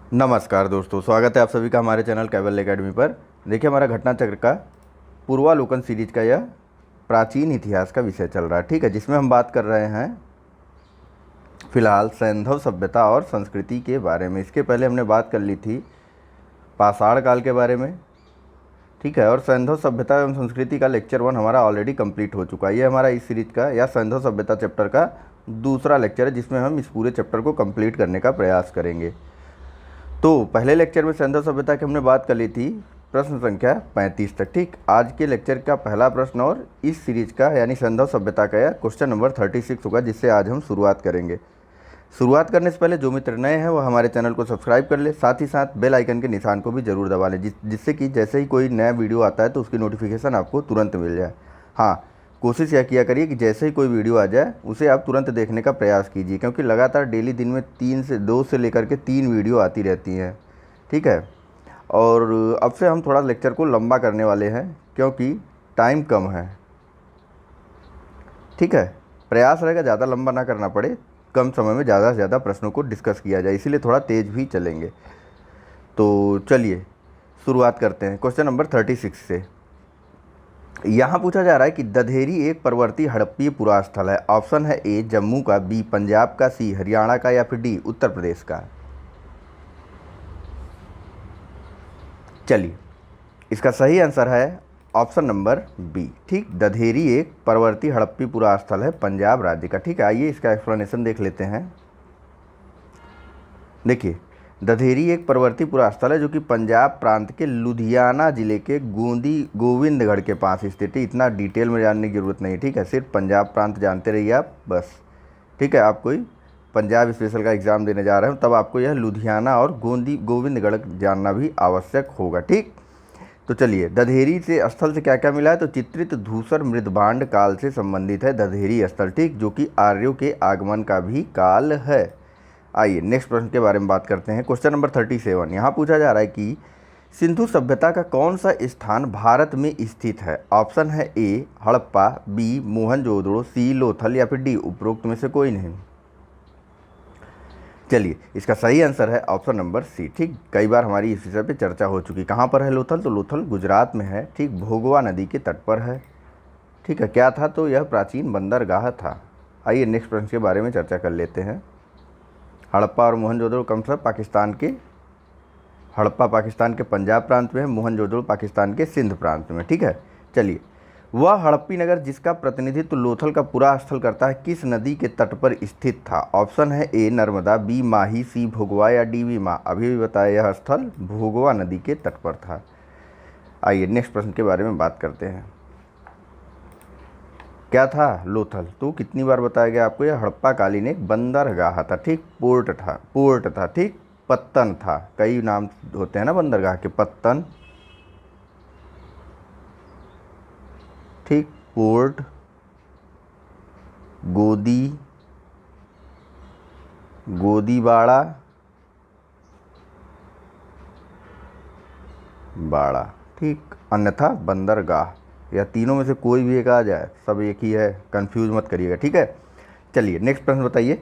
नमस्कार दोस्तों, स्वागत है आप सभी का हमारे चैनल कैवल एकेडमी पर। देखिए, हमारा घटना चक्र का पूर्वालोकन सीरीज का यह प्राचीन इतिहास का विषय चल रहा है, ठीक है, जिसमें हम बात कर रहे हैं फिलहाल सैंधव सभ्यता और संस्कृति के बारे में। इसके पहले हमने बात कर ली थी पाषाण काल के बारे में, ठीक है, और सैंधव सभ्यता एवं संस्कृति का लेक्चर 1 हमारा ऑलरेडी कंप्लीट हो चुका है। ये हमारा इस सीरीज का या सैंधव सभ्यता चैप्टर का दूसरा लेक्चर है, जिसमें हम इस पूरे चैप्टर को कंप्लीट करने का प्रयास करेंगे। तो पहले लेक्चर में सैंधव सभ्यता की हमने बात कर ली थी प्रश्न संख्या 35 तक, ठीक। आज के लेक्चर का पहला प्रश्न और इस सीरीज का यानी सैंधव सभ्यता का यह क्वेश्चन नंबर 36 होगा, जिससे आज हम शुरुआत करेंगे। शुरुआत करने से पहले जो मित्र नए हैं वो हमारे चैनल को सब्सक्राइब कर ले, साथ ही साथ बेल आइकन के निशान को भी जरूर दबा लें, जिससे कि जैसे ही कोई नया वीडियो आता है तो उसकी नोटिफिकेशन आपको तुरंत मिल जाए। हाँ, कोशिश यह किया करिए कि जैसे ही कोई वीडियो आ जाए उसे आप तुरंत देखने का प्रयास कीजिए, क्योंकि लगातार डेली दिन में 2 से लेकर के 3 वीडियो आती रहती हैं, ठीक है। और अब से हम थोड़ा लेक्चर को लंबा करने वाले हैं, क्योंकि टाइम कम है, ठीक है। प्रयास रहेगा ज़्यादा लंबा ना करना पड़े, कम समय में ज़्यादा से ज़्यादा प्रश्नों को डिस्कस किया जाए, इसीलिए थोड़ा तेज़ भी चलेंगे। तो चलिए शुरुआत करते हैं क्वेश्चन नंबर 36 से। यहाँ पूछा जा रहा है कि दधेरी एक परवर्ती हड़प्पीय पुरास्थल है। ऑप्शन है ए जम्मू का, बी पंजाब का, सी हरियाणा का या फिर डी उत्तर प्रदेश का। चलिए, इसका सही आंसर है ऑप्शन नंबर बी, ठीक। दधेरी एक परवर्ती हड़प्पी पुरास्थल है पंजाब राज्य का, ठीक है। आइए इसका एक्सप्लेनेशन देख लेते हैं। देखिए, दधेरी एक परवर्ती पुरास्थल है जो कि पंजाब प्रांत के लुधियाना जिले के गोविंदगढ़ के पास स्थित है। इतना डिटेल में जानने की जरूरत नहीं, ठीक है, सिर्फ पंजाब प्रांत जानते रहिए आप बस, ठीक है। आप कोई पंजाब स्पेशल का एग्ज़ाम देने जा रहे हो तब आपको यह लुधियाना और गोविंदगढ़ जानना भी आवश्यक होगा, ठीक। तो चलिए, दधेरी से स्थल से क्या क्या मिला है, तो चित्रित धूसर मृदभांड काल से संबंधित है दधेरी स्थल, ठीक, जो कि आर्यों के आगमन का भी काल है। आइए नेक्स्ट प्रश्न के बारे में बात करते हैं। क्वेश्चन नंबर 37 यहाँ पूछा जा रहा है कि सिंधु सभ्यता का कौन सा स्थान भारत में स्थित है। ऑप्शन है ए हड़प्पा, बी मोहनजोदड़ो, सी लोथल या फिर डी उपरोक्त में से कोई नहीं। चलिए, इसका सही आंसर है ऑप्शन नंबर सी, ठीक। कई बार हमारी इस विषय पे चर्चा हो चुकी। कहाँ पर है लोथल, तो लोथल गुजरात में है, ठीक, भोगवा नदी के तट पर है, ठीक है। क्या था, तो यह प्राचीन बंदरगाह था। आइए नेक्स्ट प्रश्न के बारे में चर्चा कर लेते हैं। हड़प्पा और मोहनजोदड़ो कम से पाकिस्तान के, हड़प्पा पाकिस्तान के पंजाब प्रांत में है, मोहनजोदड़ो पाकिस्तान के सिंध प्रांत में, ठीक है। चलिए, वह हड़प्पी नगर जिसका प्रतिनिधित्व लोथल का पूरा स्थल करता है किस नदी के तट पर स्थित था। ऑप्शन है ए नर्मदा, बी माही, सी भोगवा या डी भीमा। अभी भी बताया यह स्थल भोगवा नदी के तट पर था। आइए नेक्स्ट प्रश्न के बारे में बात करते हैं। क्या था लोथल, तो कितनी बार बताया गया आपको, यह हड़प्पा कालीन एक बंदरगाह था, ठीक, पोर्ट था, ठीक, पत्तन था। कई नाम होते हैं ना बंदरगाह के, पत्तन, ठीक, पोर्ट, गोदीबाड़ा, बाड़ा, ठीक, अन्यथा बंदरगाह। या तीनों में से कोई भी एक आ जाए, सब एक ही है, कंफ्यूज मत करिएगा, ठीक है। चलिए नेक्स्ट प्रश्न बताइए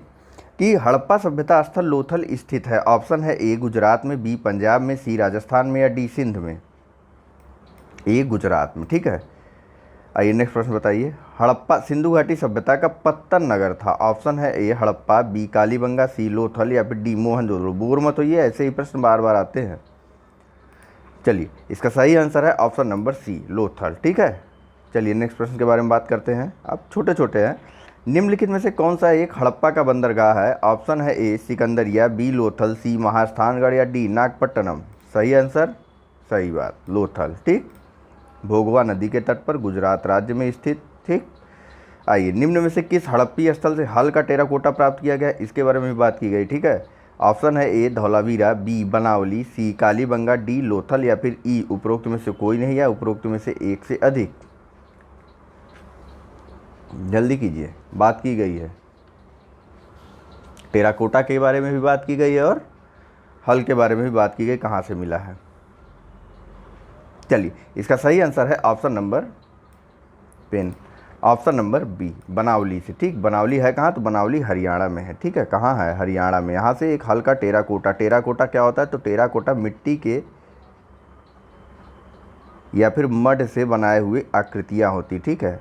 कि हड़प्पा सभ्यता स्थल लोथल स्थित है। ऑप्शन है ए गुजरात में, बी पंजाब में, सी राजस्थान में या डी सिंध में। ए गुजरात में, ठीक है। आइए नेक्स्ट प्रश्न बताइए। हड़प्पा सिंधु घाटी सभ्यता का पत्तन नगर था। ऑप्शन है ए हड़प्पा, बी कालीबंगा, सी लोथल या फिर डी मोहनजोदड़ो। बोर मत होइए, ऐसे ही प्रश्न बार बार आते हैं। चलिए, इसका सही आंसर है ऑप्शन नंबर सी लोथल, ठीक है। चलिए नेक्स्ट प्रश्न के बारे में बात करते हैं। अब छोटे छोटे हैं। निम्नलिखित में से कौन सा एक हड़प्पा का बंदरगाह है। ऑप्शन है ए सिकंदरिया, बी लोथल, सी महास्थानगढ़ या डी नागपट्टनम। सही आंसर, सही बात, लोथल, ठीक, भोगवा नदी के तट पर गुजरात राज्य में स्थित, ठीक। आइए, निम्न में से किस हड़प्पी स्थल से हल का टेराकोटा प्राप्त किया गया, इसके बारे में भी बात की गई, ठीक है। ऑप्शन है ए धौलावीरा, बी बनावली, सी कालीबंगा, डी लोथल या फिर ई उपरोक्त में से कोई नहीं या उपरोक्त में से एक से अधिक। जल्दी कीजिए, बात की गई है, टेराकोटा के बारे में भी बात की गई है और हल के बारे में भी बात की गई, कहाँ से मिला है। चलिए, इसका सही आंसर है option number pen, option number B, Banawali से। ठीक, बनावली है कहाँ? तो बनावली हरियाणा में है। ठीक है, कहाँ है? हरियाणा में। यहाँ से एक हल्का टेराकोटा, टेराकोटा क्या होता है? तो टेराकोटा मिट्टी के या फिर मड से बनाए हुए आकृतियाँ होती। ठीक है,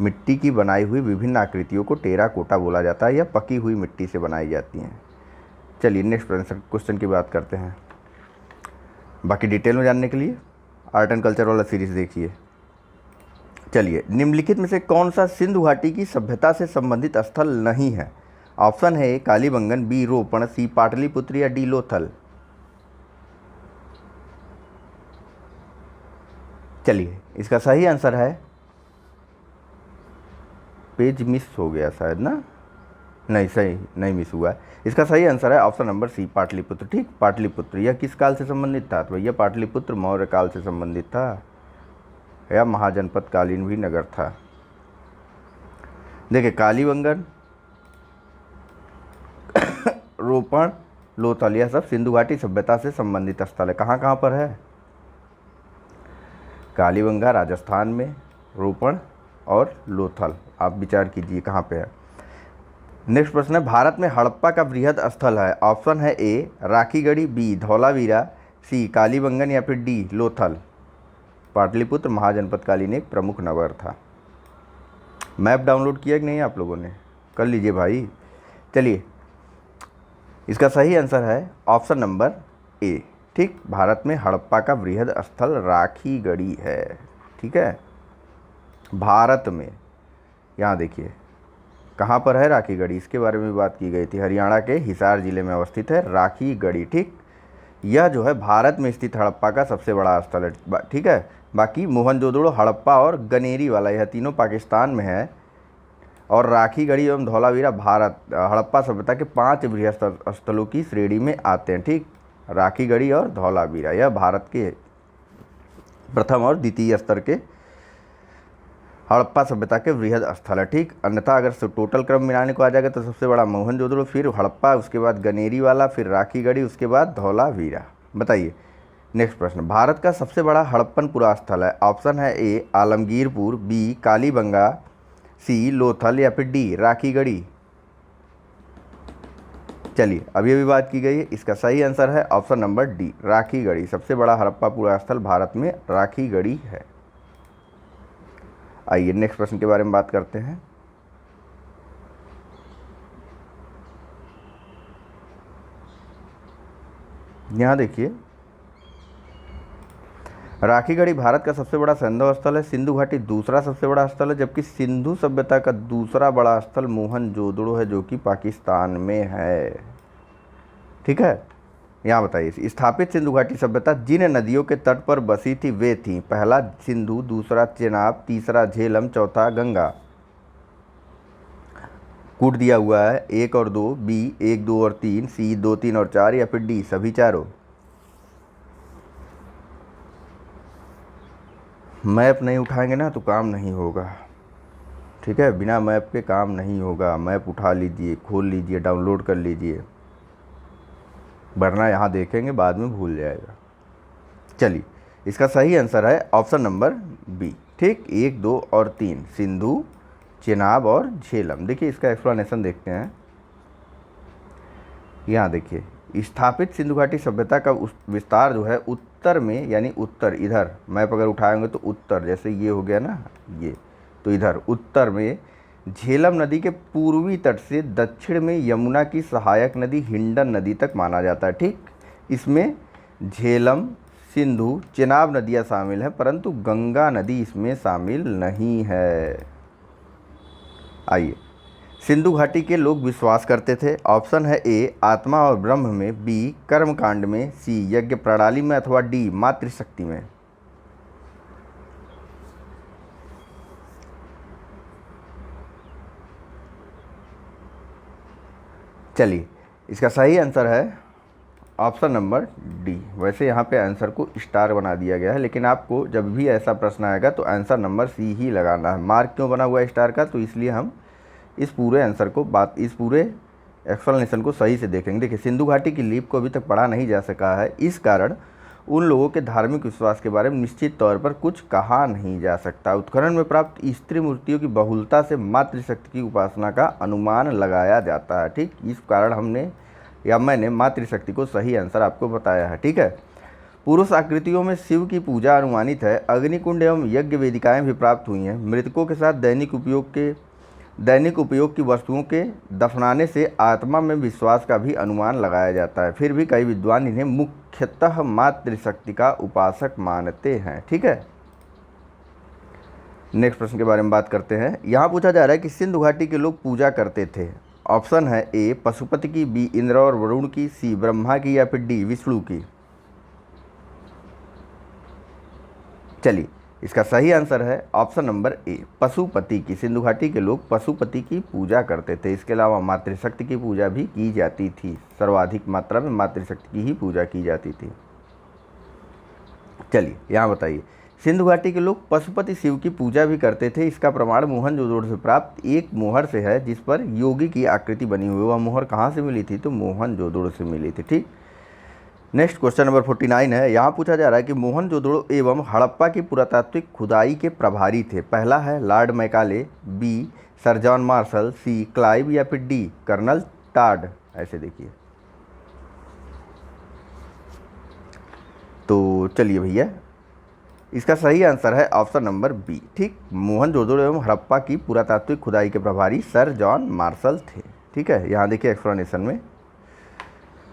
मिट्टी की बनाई हुई विभिन्न आकृतियों को टेराकोटा बोला जाता है, या पकी हुई मिट्टी से बनाई जाती हैं। चलिए नेक्स्ट क्वेश्चन की बात करते हैं। बाकी डिटेल में जानने के लिए आर्ट एंड कल्चर वाला सीरीज देखिए। चलिए, निम्नलिखित में से कौन सा सिंधु घाटी की सभ्यता से संबंधित स्थल नहीं है? ऑप्शन है ए कालीबंगन, बी रोपण, सी पाटलिपुत्र या डी लोथल। चलिए, इसका सही आंसर है, पेज मिस हो गया शायद ना, नहीं सही नहीं मिस हुआ है। इसका सही आंसर है ऑप्शन नंबर सी पाटलिपुत्र। ठीक, पाटलिपुत्र। यह किस काल से संबंधित था? तो भैया पाटलिपुत्र मौर्य काल से संबंधित था, या महाजनपद कालीन भी नगर था। देखिए, कालीबंगन, रोपण, लोथल, यह सब सिंधु घाटी सभ्यता से संबंधित स्थल है। कहाँ कहाँ पर है? कालीबंगा राजस्थान में, रोपण और लोथल। आप विचार कीजिए कहाँ पे है। नेक्स्ट प्रश्न है, भारत में हड़प्पा का वृहद स्थल है। ऑप्शन है ए राखीगढ़ी, बी धौलावीरा, सी कालीबंगन या फिर डी लोथल। पाटलिपुत्र महाजनपद कालीन एक प्रमुख नगर था। मैप डाउनलोड किया कि नहीं आप लोगों ने? कर लीजिए भाई। चलिए, इसका सही आंसर है ऑप्शन नंबर ए। ठीक, भारत में हड़प्पा का वृहद स्थल राखीगढ़ी है। ठीक है, भारत में। यहाँ देखिए कहाँ पर है राखीगढ़ी, इसके बारे में बात की गई थी। हरियाणा के हिसार जिले में अवस्थित है राखीगढ़ी। ठीक, यह जो है भारत में स्थित हड़प्पा का सबसे बड़ा स्थल है। ठीक है, बाकी मोहनजोदड़ो, हड़प्पा और गनेरी वाला, यह तीनों पाकिस्तान में है, और राखीगढ़ी एवं धौलावीरा भारत हड़प्पा सभ्यता के 5 वृहद स्थलों की श्रेणी में आते हैं। ठीक, राखीगढ़ी और धौलावीरा यह भारत के प्रथम और द्वितीय स्तर के हड़प्पा सभ्यता के वृहद स्थल है। ठीक, अन्यथा अगर टोटल क्रम मिलाने को आ जाएगा तो सबसे बड़ा मोहनजोदड़ो, फिर हड़प्पा, उसके बाद गनेरी वाला, फिर राखीगढ़ी, उसके बाद धौलावीरा। बताइए नेक्स्ट प्रश्न, भारत का सबसे बड़ा हड़प्पन पुरा स्थल है। ऑप्शन है ए आलमगीरपुर, बी कालीबंगा, सी लोथल या फिर डी राखीगढ़ी। चलिए, अभी अभी बात की गई है, इसका सही आंसर है ऑप्शन नंबर डी राखीगढ़ी। सबसे बड़ा हड़प्पा पुरा स्थल भारत में राखीगढ़ी है। आइए नेक्स्ट प्रश्न के बारे में बात करते हैं। यहाँ देखिए, राखीगढ़ी भारत का सबसे बड़ा सैंधव स्थल है। सिंधु घाटी दूसरा सबसे बड़ा स्थल है, जबकि सिंधु सभ्यता का दूसरा बड़ा स्थल मोहनजोदड़ो है, जो कि पाकिस्तान में है। ठीक है, यहाँ बताइए, स्थापित सिंधु घाटी सभ्यता जिन नदियों के तट पर बसी थी वे थी। पहला सिंधु, दूसरा चेनाब, तीसरा झेलम, चौथा गंगा। कूट दिया हुआ है 1 और 2, बी 1, 2 और 3, सी 2, 3 और 4 या फिर डी सभी चारों। मैप नहीं उठाएंगे ना तो काम नहीं होगा। ठीक है, बिना मैप के काम नहीं होगा। मैप उठा लीजिए, खोल लीजिए, डाउनलोड कर लीजिए, वरना यहाँ देखेंगे बाद में भूल जाएगा। चलिए, इसका सही आंसर है ऑप्शन नंबर बी। ठीक, 1, 2 और 3 सिंधु, चेनाब और झेलम। देखिए इसका एक्सप्लेनेशन देखते हैं। यहाँ देखिए, स्थापित सिंधु घाटी सभ्यता का विस्तार जो है उत्तर में, यानी उत्तर इधर मैप अगर उठाएंगे तो उत्तर, जैसे ये हो गया ना ये, तो इधर उत्तर में झेलम नदी के पूर्वी तट से दक्षिण में यमुना की सहायक नदी हिंडन नदी तक माना जाता है। ठीक, इसमें झेलम, सिंधु, चेनाब नदियाँ शामिल हैं, परंतु गंगा नदी इसमें शामिल नहीं है। आइए, सिंधु घाटी के लोग विश्वास करते थे। ऑप्शन है ए आत्मा और ब्रह्म में, बी कर्मकांड में, सी यज्ञ प्रणाली में अथवा डी मातृशक्ति में। चलिए, इसका सही आंसर है ऑप्शन नंबर डी। वैसे यहाँ पे आंसर को स्टार बना दिया गया है, लेकिन आपको जब भी ऐसा प्रश्न आएगा तो आंसर नंबर सी ही लगाना है। मार्क क्यों बना हुआ है स्टार का? तो इसलिए हम इस पूरे आंसर को इस पूरे एक्सप्लेनेशन को सही से देखेंगे। देखिए, सिंधु घाटी की लीप को अभी तक पढ़ा नहीं जा सका है, इस कारण उन लोगों के धार्मिक विश्वास के बारे में निश्चित तौर पर कुछ कहा नहीं जा सकता। उत्खनन में प्राप्त स्त्री मूर्तियों की बहुलता से मातृशक्ति की उपासना का अनुमान लगाया जाता है। ठीक, इस कारण हमने या मैंने मातृशक्ति को सही आंसर आपको बताया है। ठीक है, पुरुष आकृतियों में शिव की पूजा अनुमानित है। अग्निकुंड एवं यज्ञ वेदिकाएं भी प्राप्त हुई हैं। मृतकों के साथ दैनिक उपयोग की वस्तुओं के दफनाने से आत्मा में विश्वास का भी अनुमान लगाया जाता है। फिर भी कई विद्वान इन्हें मुख्यतः मातृशक्ति का उपासक मानते हैं। ठीक है, नेक्स्ट प्रश्न के बारे में बात करते हैं। यहाँ पूछा जा रहा है कि सिंधु घाटी के लोग पूजा करते थे। ऑप्शन है ए पशुपति की, बी इंद्र और वरुण की, सी ब्रह्मा की, या फिर डी विष्णु की। चलिए, इसका सही आंसर है ऑप्शन नंबर ए पशुपति की। सिंधु घाटी के लोग पशुपति की पूजा करते थे। इसके अलावा मातृशक्ति की पूजा भी की जाती थी। सर्वाधिक मात्रा में मातृशक्ति की ही पूजा की जाती थी। चलिए, यहाँ बताइए, सिंधु घाटी के लोग पशुपति शिव की पूजा भी करते थे। इसका प्रमाण मोहनजोदड़ो से प्राप्त एक मोहर से है जिस पर योगी की आकृति बनी हुई। वह मोहर कहाँ से मिली थी? तो मोहनजोदड़ो से मिली थी। ठीक, नेक्स्ट क्वेश्चन नंबर 49 है। यहाँ पूछा जा रहा है कि मोहनजोदड़ो एवं हड़प्पा की पुरातात्विक खुदाई के प्रभारी थे। पहला है Lord Macaulay, B sir John Marshall, C Clive, या फिर डी कर्नल टाड। ऐसे देखिए, तो चलिए भैया, इसका सही आंसर है ऑप्शन नंबर बी। ठीक, मोहनजोदड़ो एवं हड़प्पा की पुरातात्विक खुदाई के प्रभारी सर जॉन मार्शल थे। ठीक है, यहाँ देखिए एक्सप्लेनेशन में,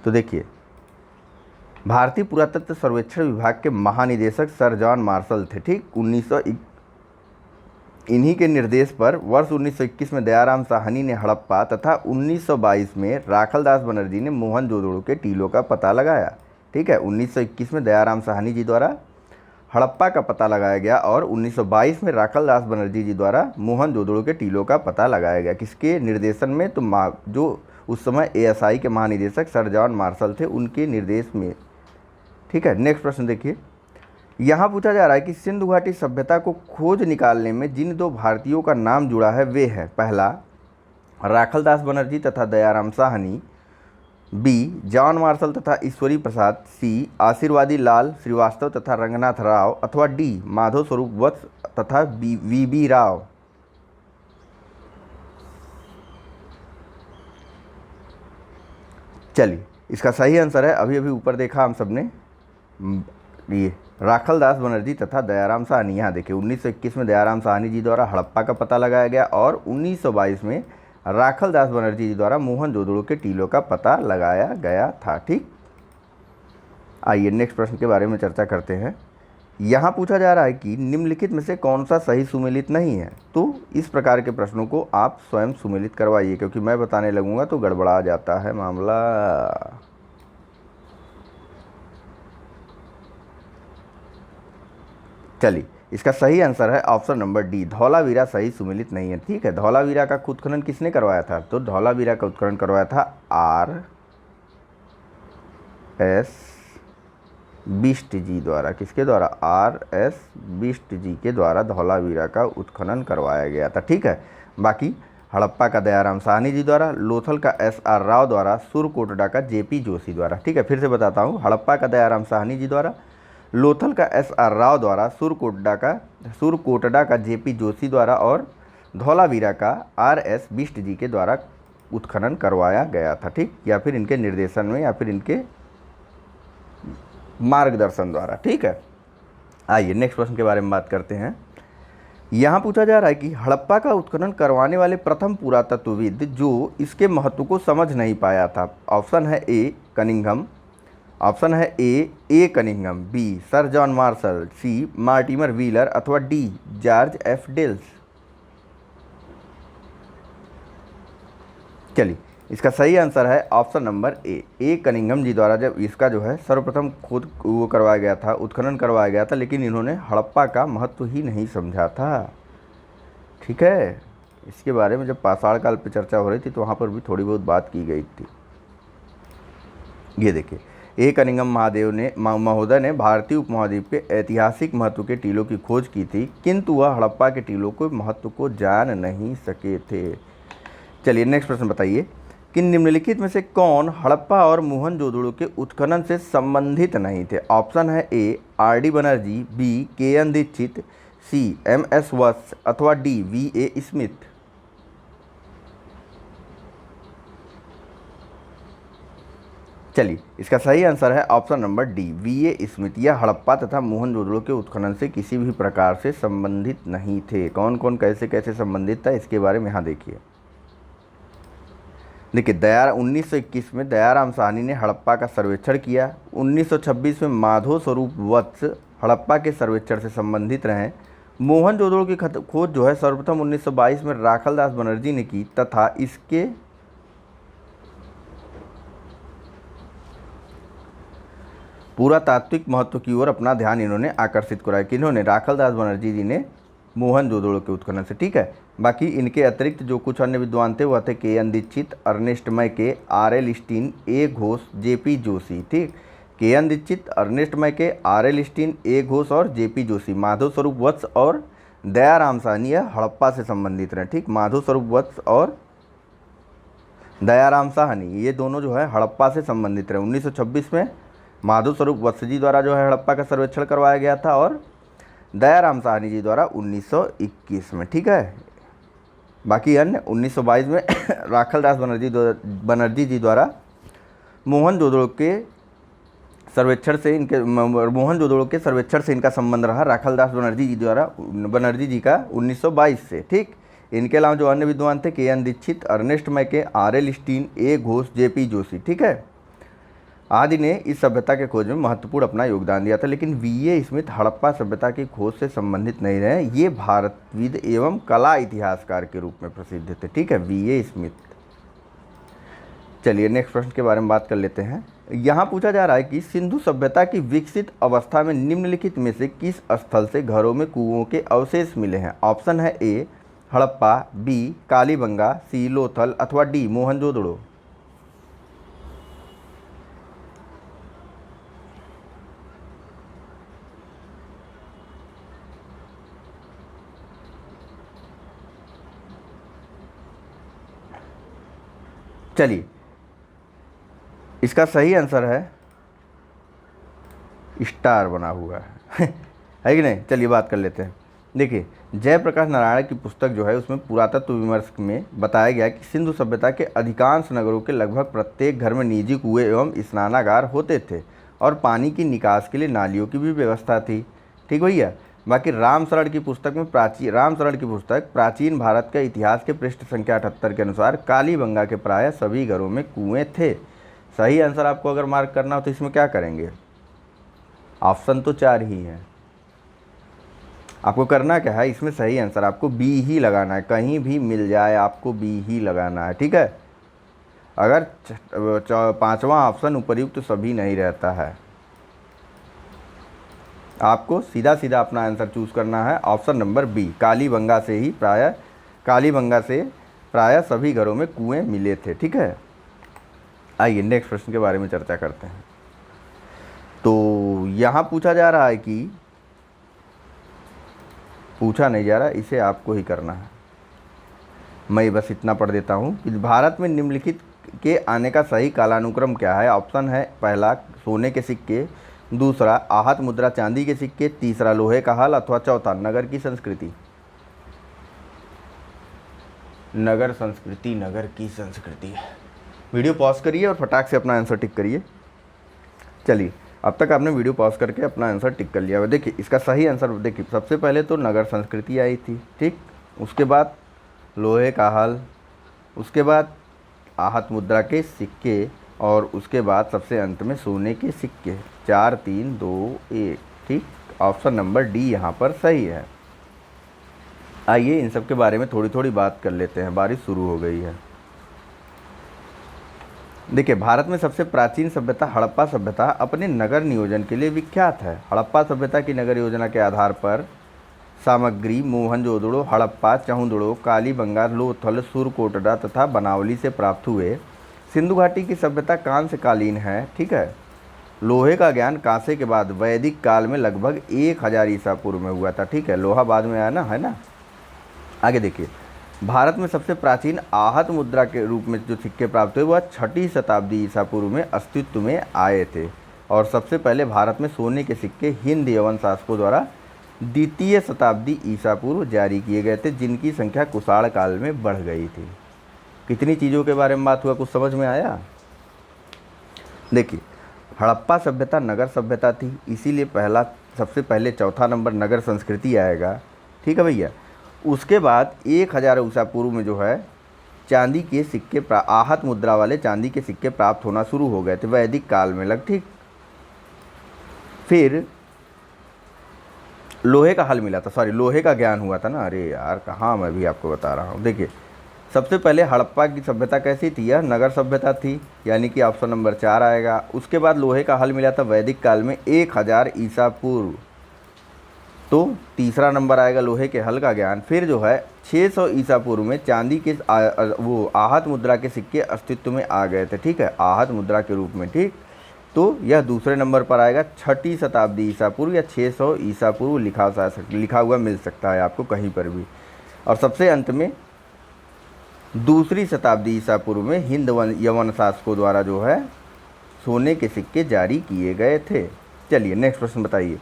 तो देखिए, भारतीय पुरातत्व सर्वेक्षण विभाग के महानिदेशक सर जॉन मार्शल थे। ठीक, इन्हीं के निर्देश पर वर्ष 1921 में दयाराम साहनी ने हड़प्पा तथा 1922 में राखलदास बनर्जी ने मोहनजोदड़ो के टीलों का पता लगाया। ठीक है, 1921 में दयाराम साहनी जी द्वारा हड़प्पा का पता लगाया गया और 1922 में राखलदास बनर्जी जी द्वारा मोहनजोदड़ो के टीलों का पता लगाया गया। किसके निर्देशन में? तो जो उस समय ASI के महानिदेशक सर जॉन मार्शल थे, उनके निर्देश में। ठीक है, नेक्स्ट प्रश्न देखिए। यहाँ पूछा जा रहा है कि सिंधु घाटी सभ्यता को खोज निकालने में जिन दो भारतीयों का नाम जुड़ा है वे है, पहला राखलदास बनर्जी तथा दयाराम साहनी, बी जॉन मार्शल तथा ईश्वरी प्रसाद, सी आशीर्वादी लाल श्रीवास्तव तथा रंगनाथ राव, अथवा डी माधव स्वरूप वत्स तथा VB राव। चलिए, इसका सही आंसर है, अभी अभी ऊपर देखा हम सबने, ये राखलदास बनर्जी तथा दयाराम साहनी। यहाँ देखिए, 1921 में दयाराम साहनी जी द्वारा हड़प्पा का पता लगाया गया और 1922 में राखलदास बनर्जी जी द्वारा मोहनजोदड़ो के टीलों का पता लगाया गया था। ठीक, आइए नेक्स्ट प्रश्न के बारे में चर्चा करते हैं। यहाँ पूछा जा रहा है कि निम्नलिखित में से कौन सा सही सुमेलित नहीं है। तो इस प्रकार के प्रश्नों को आप स्वयं सुमेलित करवाइए, क्योंकि मैं बताने लगूंगा तो गड़बड़ा जाता है मामला। चलिए, इसका सही आंसर है ऑप्शन नंबर डी धौलावीरा सही सुमेलित नहीं है। ठीक है, धौलावीरा का उत्खनन किसने करवाया था? तो धौलावीरा का उत्खनन करवाया था RS बिष्ट जी द्वारा। किसके द्वारा? RS बिष्ट जी के द्वारा धौलावीरा का उत्खनन करवाया गया था। ठीक है, बाकी हड़प्पा का दयाराम साहनी जी द्वारा, लोथल का SR राव द्वारा, सुरकोटडा का JP जोशी द्वारा। ठीक है, फिर से बताता हूँ, हड़प्पा का दयाराम साहनी जी द्वारा, लोथल का SR राव द्वारा, सुरकोटडा का JP जोशी द्वारा और धौलावीरा का RS बिष्ट जी के द्वारा उत्खनन करवाया गया था। ठीक, या फिर इनके निर्देशन में या फिर इनके मार्गदर्शन द्वारा। ठीक है, आइए नेक्स्ट प्रश्न के बारे में बात करते हैं। यहाँ पूछा जा रहा है कि हड़प्पा का उत्खनन करवाने वाले प्रथम पुरातत्वविद जो इसके महत्व को समझ नहीं पाया था। ऑप्शन है ए कनिंघम, ऑप्शन है A Cunningham, B sir John Marshall, C Mortimer Wheeler, अथवा डी जॉर्ज F डेल्स। चलिए, इसका सही आंसर है option number A Cunningham ji द्वारा जब इसका जो है सर्वप्रथम खोद वो करवाया गया था, उत्खनन करवाया गया था, लेकिन इन्होंने हड़प्पा का महत्व ही नहीं समझा था। ठीक है, इसके बारे में जब पाषाण काल पर चर्चा हो रही थी तो वहाँ पर भी थोड़ी बहुत बात की गई थी। ये देखिए, ए कनिंघम महोदय ने भारतीय उपमहाद्वीप के ऐतिहासिक महत्व के टीलों की खोज की थी, किंतु वह हड़प्पा के टीलों के महत्व को जान नहीं सके थे। चलिए नेक्स्ट प्रश्न बताइए। कि निम्नलिखित में से कौन हड़प्पा और मोहनजोदड़ो के उत्खनन से संबंधित नहीं थे? ऑप्शन है A R D Banerjee, B K N Dikshit, C M S Vats अथवा डी वी ए स्मिथ। चलिए, इसका सही आंसर है option number D V A Smith. यह हड़प्पा तथा मोहनजोदड़ो के उत्खनन से किसी भी प्रकार से संबंधित नहीं थे। कौन कौन कैसे कैसे संबंधित था इसके बारे में यहाँ देखिए। देखिए, 1921 में दयाराम साहनी ने हड़प्पा का सर्वेक्षण किया। 1926 में माधो स्वरूप वत्स हड़प्पा के सर्वेक्षण से संबंधित रहे। मोहनजोदड़ो की खोज जो है सर्वप्रथम 1922 में राखलदास बनर्जी ने की तथा इसके पुरातात्विक महत्व की ओर अपना ध्यान इन्होंने आकर्षित कराया। किन्होंने? राखलदास बनर्जी जी ने मोहनजोदड़ो के उत्खनन से। ठीक है, बाकी इनके अतिरिक्त जो कुछ अन्य विद्वान थे वह थे के एन दीक्षित, अर्नेस्ट मैके, आर एल स्टीन, ए घोष, जे पी जोशी। ठीक, के एन दीक्षित, अर्नेस्ट मैके, आर एल स्टीन, ए घोष और जे पी जोशी। माधव स्वरूप वत्स और दयाराम साहनी हड़प्पा से संबंधित रहे। ठीक, माधव स्वरूप वत्स और दयाराम साहनी ये दोनों जो है हड़प्पा से संबंधित रहे। 1926 में माधव स्वरूप वत्स जी द्वारा जो है हड़प्पा का सर्वेक्षण करवाया गया था और दयाराम साहनी जी द्वारा 1921 में। ठीक है, बाकी अन्य 1922 में राखलदास बनर्जी जी द्वारा मोहनजोदड़ो के सर्वेक्षण से इनका संबंध रहा। राखलदास बनर्जी जी का 1922 से। ठीक, इनके अलावा जो अन्य विद्वान थे के एन दीक्षित, अर्नेस्ट मैके, आर एल स्टीन, ए घोष, जे पी जोशी। ठीक है, आदि ने इस सभ्यता के खोज में महत्वपूर्ण अपना योगदान दिया था। लेकिन वी ए स्मिथ हड़प्पा सभ्यता की खोज से संबंधित नहीं रहे। ये भारतविद एवं कला इतिहासकार के रूप में प्रसिद्ध थे। ठीक है, वी ए स्मिथ। चलिए नेक्स्ट प्रश्न के बारे में बात कर लेते हैं। यहाँ पूछा जा रहा है कि सिंधु सभ्यता की विकसित अवस्था में निम्नलिखित में से किस स्थल से घरों में कुओं के अवशेष मिले हैं? ऑप्शन है ए हड़प्पा, बी कालीबंगा, सी लोथल अथवा डी मोहनजोदड़ो। चलिए, इसका सही आंसर है स्टार बना हुआ है कि नहीं? चलिए बात कर लेते हैं। देखिए, जयप्रकाश नारायण की पुस्तक जो है उसमें पुरातत्व विमर्श में बताया गया कि सिंधु सभ्यता के अधिकांश नगरों के लगभग प्रत्येक घर में निजी कुएं एवं स्नानागार होते थे और पानी की निकास के लिए नालियों की भी व्यवस्था थी। ठीक भैया, बाकी रामशरण की पुस्तक प्राचीन भारत का इतिहास के पृष्ठ संख्या 78 के अनुसार कालीबंगा के प्राय सभी घरों में कुएं थे। सही आंसर आपको अगर मार्क करना हो तो इसमें क्या करेंगे? ऑप्शन तो 4 ही है, आपको करना क्या है? इसमें सही आंसर आपको बी ही लगाना है। कहीं भी मिल जाए आपको बी ही लगाना है। ठीक है, अगर 5वां ऑप्शन उपर्युक्त सभी नहीं रहता है, आपको सीधा सीधा अपना आंसर चूज करना है। ऑप्शन नंबर बी कालीबंगा से प्राय सभी घरों में कुएं मिले थे। ठीक है, आइए नेक्स्ट प्रश्न के बारे में चर्चा करते हैं। तो यहाँ पूछा जा रहा है कि पूछा नहीं जा रहा, इसे आपको ही करना है। मैं बस इतना पढ़ देता हूँ कि भारत में निम्नलिखित के आने का सही कालानुक्रम क्या है? ऑप्शन है पहला सोने के सिक्के, दूसरा आहत मुद्रा चांदी के सिक्के, तीसरा लोहे का हल अथवा चौथा नगर की संस्कृति। नगर की संस्कृति। वीडियो पॉज करिए और फटाक से अपना आंसर टिक करिए। चलिए, अब तक आपने वीडियो पॉज करके अपना आंसर टिक कर लिया। देखिए, इसका सही आंसर देखिए, सबसे पहले तो नगर संस्कृति आई थी। ठीक, उसके बाद लोहे का हल, उसके बाद आहत मुद्रा के सिक्के और उसके बाद सबसे अंत में सोने के सिक्के। 4 3 2 1। ठीक, ऑप्शन नंबर डी यहाँ पर सही है। आइए इन सब के बारे में थोड़ी थोड़ी बात कर लेते हैं। बारिश शुरू हो गई है। देखिए, भारत में सबसे प्राचीन सभ्यता हड़प्पा सभ्यता अपने नगर नियोजन के लिए विख्यात है। हड़प्पा सभ्यता की नगर योजना के आधार पर सामग्री मोहनजोदड़ो, हड़प्पा, चहुंदड़ो, कालीबंगा, लोथल, सुरकोटड़ा तथा बनावली से प्राप्त हुए। सिंधु घाटी की सभ्यता कांस्य कालीन है। ठीक है, लोहे का ज्ञान कांसे के बाद वैदिक काल में लगभग 1000 ईसा पूर्व में हुआ था। ठीक है, लोहा बाद में आया ना, है ना। आगे देखिए, भारत में सबसे प्राचीन आहत मुद्रा के रूप में जो सिक्के प्राप्त हुए वह 6ठी शताब्दी ईसा पूर्व में अस्तित्व में आए थे। और सबसे पहले भारत में सोने के सिक्के हिंद यवन शासकों द्वारा 2य शताब्दी ईसा पूर्व जारी किए गए थे, जिनकी संख्या कुषाण काल में बढ़ गई थी। कितनी चीज़ों के बारे में बात हुआ, कुछ समझ में आया? देखिए, हड़प्पा सभ्यता नगर सभ्यता थी, इसीलिए सबसे पहले चौथा नंबर नगर संस्कृति आएगा। ठीक है भैया। उसके बाद 1000 ईसा पूर्व में जो है चांदी के सिक्के आहत मुद्रा वाले चांदी के सिक्के प्राप्त होना शुरू हो गए थे वैदिक काल में लग। ठीक, फिर लोहे का हल मिला था, सॉरी लोहे का ज्ञान हुआ था ना। अरे यार कहाँ, मैं भी आपको बता रहा हूँ। देखिए, सबसे पहले हड़प्पा की सभ्यता कैसी थी? यह नगर सभ्यता थी, यानी कि ऑप्शन नंबर 4 आएगा। उसके बाद लोहे का हल मिला था वैदिक काल में 1000 ईसा पूर्व, तो तीसरा नंबर आएगा लोहे के हल का ज्ञान। फिर जो है 600 ईसा पूर्व में चांदी के वो आहत मुद्रा के सिक्के अस्तित्व में आ गए थे। ठीक है, आहत मुद्रा के रूप में। ठीक, तो यह दूसरे नंबर पर आएगा 6ठी शताब्दी ईसा पूर्व या 600 ईसा पूर्व लिखा हुआ मिल सकता है आपको कहीं पर भी। और सबसे अंत में 2री शताब्दी ईसा पूर्व में हिंद यवन शासकों द्वारा जो है सोने के सिक्के जारी किए गए थे। चलिए नेक्स्ट प्रश्न बताइए।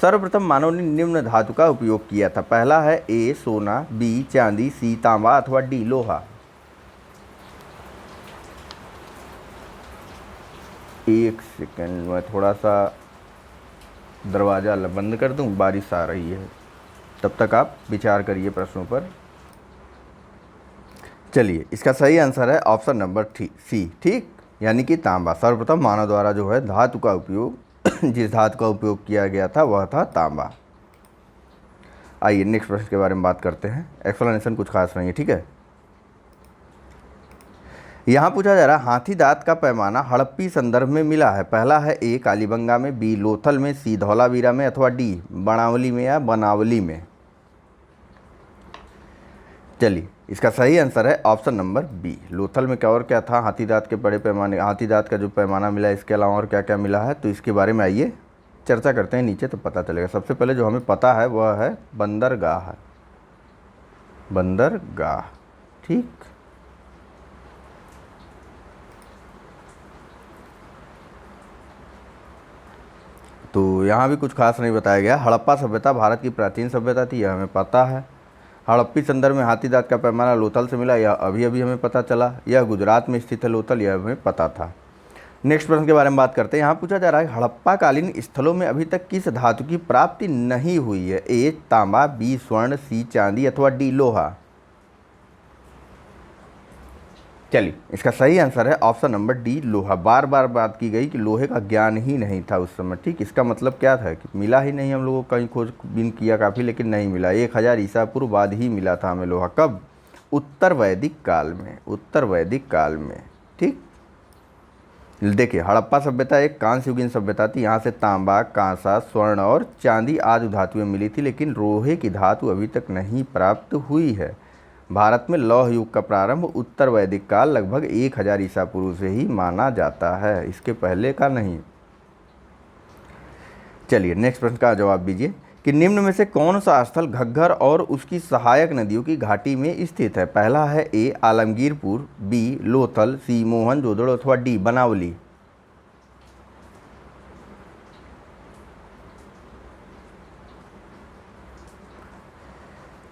सर्वप्रथम मानव ने निम्न धातु का उपयोग किया था। पहला है ए सोना, बी चांदी, सी तांबा अथवा डी लोहा। एक सेकंड, मैं थोड़ा सा दरवाज़ा बंद कर दूं, बारिश आ रही है, तब तक आप विचार करिए प्रश्नों पर। चलिए, इसका सही आंसर है ऑप्शन नंबर सी। ठीक, यानी कि तांबा। सर्वप्रथम मानव द्वारा जो है धातु का उपयोग जिस धातु का उपयोग किया गया था वह था तांबा। आइए नेक्स्ट प्रश्न के बारे में बात करते हैं। एक्सप्लेनेशन कुछ खास नहीं है। ठीक है, यहाँ पूछा जा रहा है हाथी दांत का पैमाना हड़प्पी संदर्भ में मिला है। पहला है ए कालीबंगा में, बी लोथल में, सी धौलावीरा में अथवा डी बनावली में या बनावली में। चलिए, इसका सही आंसर है ऑप्शन नंबर बी लोथल में। क्या और क्या था? हाथी दांत के बड़े पैमाने, हाथी दांत का जो पैमाना मिला, इसके अलावा और क्या क्या मिला है, तो इसके बारे में आइए चर्चा करते हैं नीचे, तो पता चलेगा। सबसे पहले जो हमें पता है वह है बंदरगाह। बंदरगाह, ठीक। तो यहाँ भी कुछ खास नहीं बताया गया। हड़प्पा सभ्यता भारत की प्राचीन सभ्यता थी, यह हमें पता है। हड़प्पी संदर्भ में हाथी दांत का पैमाना लोथल से मिला, यह अभी अभी हमें पता चला। यह गुजरात में स्थित है लोथल, यह हमें पता था। नेक्स्ट प्रश्न के बारे में बात करते हैं। यहाँ पूछा जा रहा है हड़प्पा कालीन स्थलों में अभी तक किस धातु की प्राप्ति नहीं हुई है? ए तांबा, बी स्वर्ण, सी चांदी अथवा डी लोहा। चलिए, इसका सही आंसर है ऑप्शन नंबर डी लोहा। बार बार बात की गई कि लोहे का ज्ञान ही नहीं था उस समय। ठीक, इसका मतलब क्या था कि मिला ही नहीं। हम लोगों को कहीं खोजबीन किया काफ़ी, लेकिन नहीं मिला। 1000 ईसा पूर्व बाद ही मिला था हमें लोहा। कब? उत्तर वैदिक काल में, उत्तर वैदिक काल में। ठीक, देखिए, हड़प्पा सभ्यता एक कांस्य युगीन सभ्यता थी। यहाँ से तांबा, कांसा, स्वर्ण और चांदी आदि धातुएं मिली थी, लेकिन लोहे की धातु अभी तक नहीं प्राप्त हुई है। भारत में लौह युग का प्रारंभ उत्तर वैदिक काल लगभग 1000 ईसा पूर्व से ही माना जाता है, इसके पहले का नहीं। चलिए नेक्स्ट प्रश्न का जवाब दीजिए कि निम्न में से कौन सा स्थल घग्गर और उसकी सहायक नदियों की घाटी में स्थित है? पहला है ए आलमगीरपुर, बी लोथल, सी मोहनजोदड़ो अथवा डी बनावली।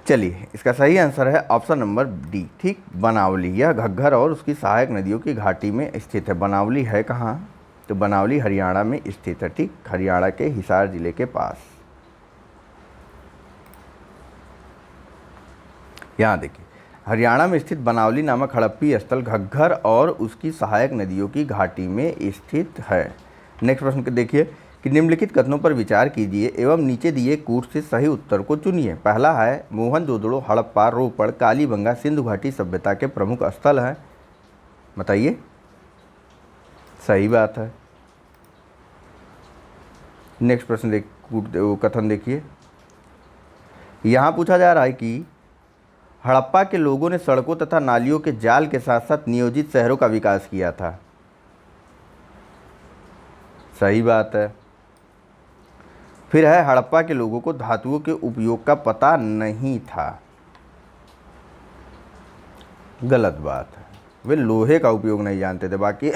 चलिए, इसका सही आंसर है ऑप्शन नंबर डी। ठीक, बनावली। यह घग्गर और उसकी सहायक नदियों की घाटी में स्थित है। बनावली है कहाँ? तो बनावली हरियाणा में स्थित है। ठीक, हरियाणा के हिसार जिले के पास। यहाँ देखिए, हरियाणा में स्थित बनावली नामक हड़प्पी स्थल घग्गर और उसकी सहायक नदियों की घाटी में स्थित है। नेक्स्ट प्रश्न देखिए कि निम्नलिखित कथनों पर विचार कीजिए एवं नीचे दिए कूट से सही उत्तर को चुनिए। पहला है मोहनजोदड़ो हड़प्पा रोपड़ कालीबंगा सिंधु घाटी सभ्यता के प्रमुख स्थल हैं। बताइए, सही बात है। नेक्स्ट प्रश्न कथन देखिए। यहाँ पूछा जा रहा है कि हड़प्पा के लोगों ने सड़कों तथा नालियों के जाल के साथ साथ नियोजित शहरों का विकास किया था। सही बात है। फिर है हड़प्पा के लोगों को धातुओं के उपयोग का पता नहीं था। गलत बात है, वे लोहे का उपयोग नहीं जानते थे, बाकी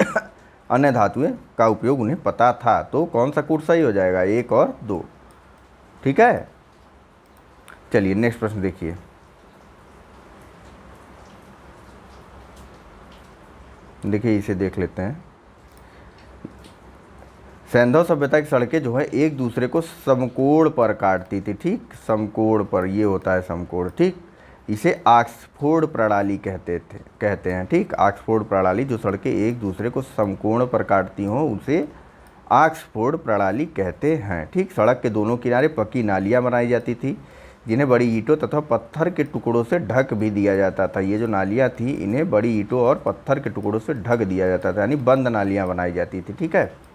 अन्य धातुएं का उपयोग उन्हें पता था। तो कौन सा कूट सही हो जाएगा, 1 और 2। ठीक है, चलिए नेक्स्ट प्रश्न देखिए। देखिए इसे देख लेते हैं। सैंधव सभ्यता की सड़कें जो है एक दूसरे को समकोण पर काटती थी। ठीक, समकोण पर, ये होता है समकोण। ठीक, इसे ऑक्सफोर्ड प्रणाली कहते हैं। ठीक, ऑक्सफोर्ड प्रणाली, जो सड़कें एक दूसरे को समकोण पर काटती हों उसे ऑक्सफोर्ड प्रणाली कहते हैं। ठीक, सड़क के दोनों किनारे पक्की नालियाँ बनाई जाती थी जिन्हें बड़ी ईंटों तथा पत्थर के टुकड़ों से ढक भी दिया जाता था। ये जो नालियाँ थी इन्हें बड़ी ईंटों और पत्थर के टुकड़ों से ढक दिया जाता था, यानी बंद नालियाँ बनाई जाती थी। ठीक है,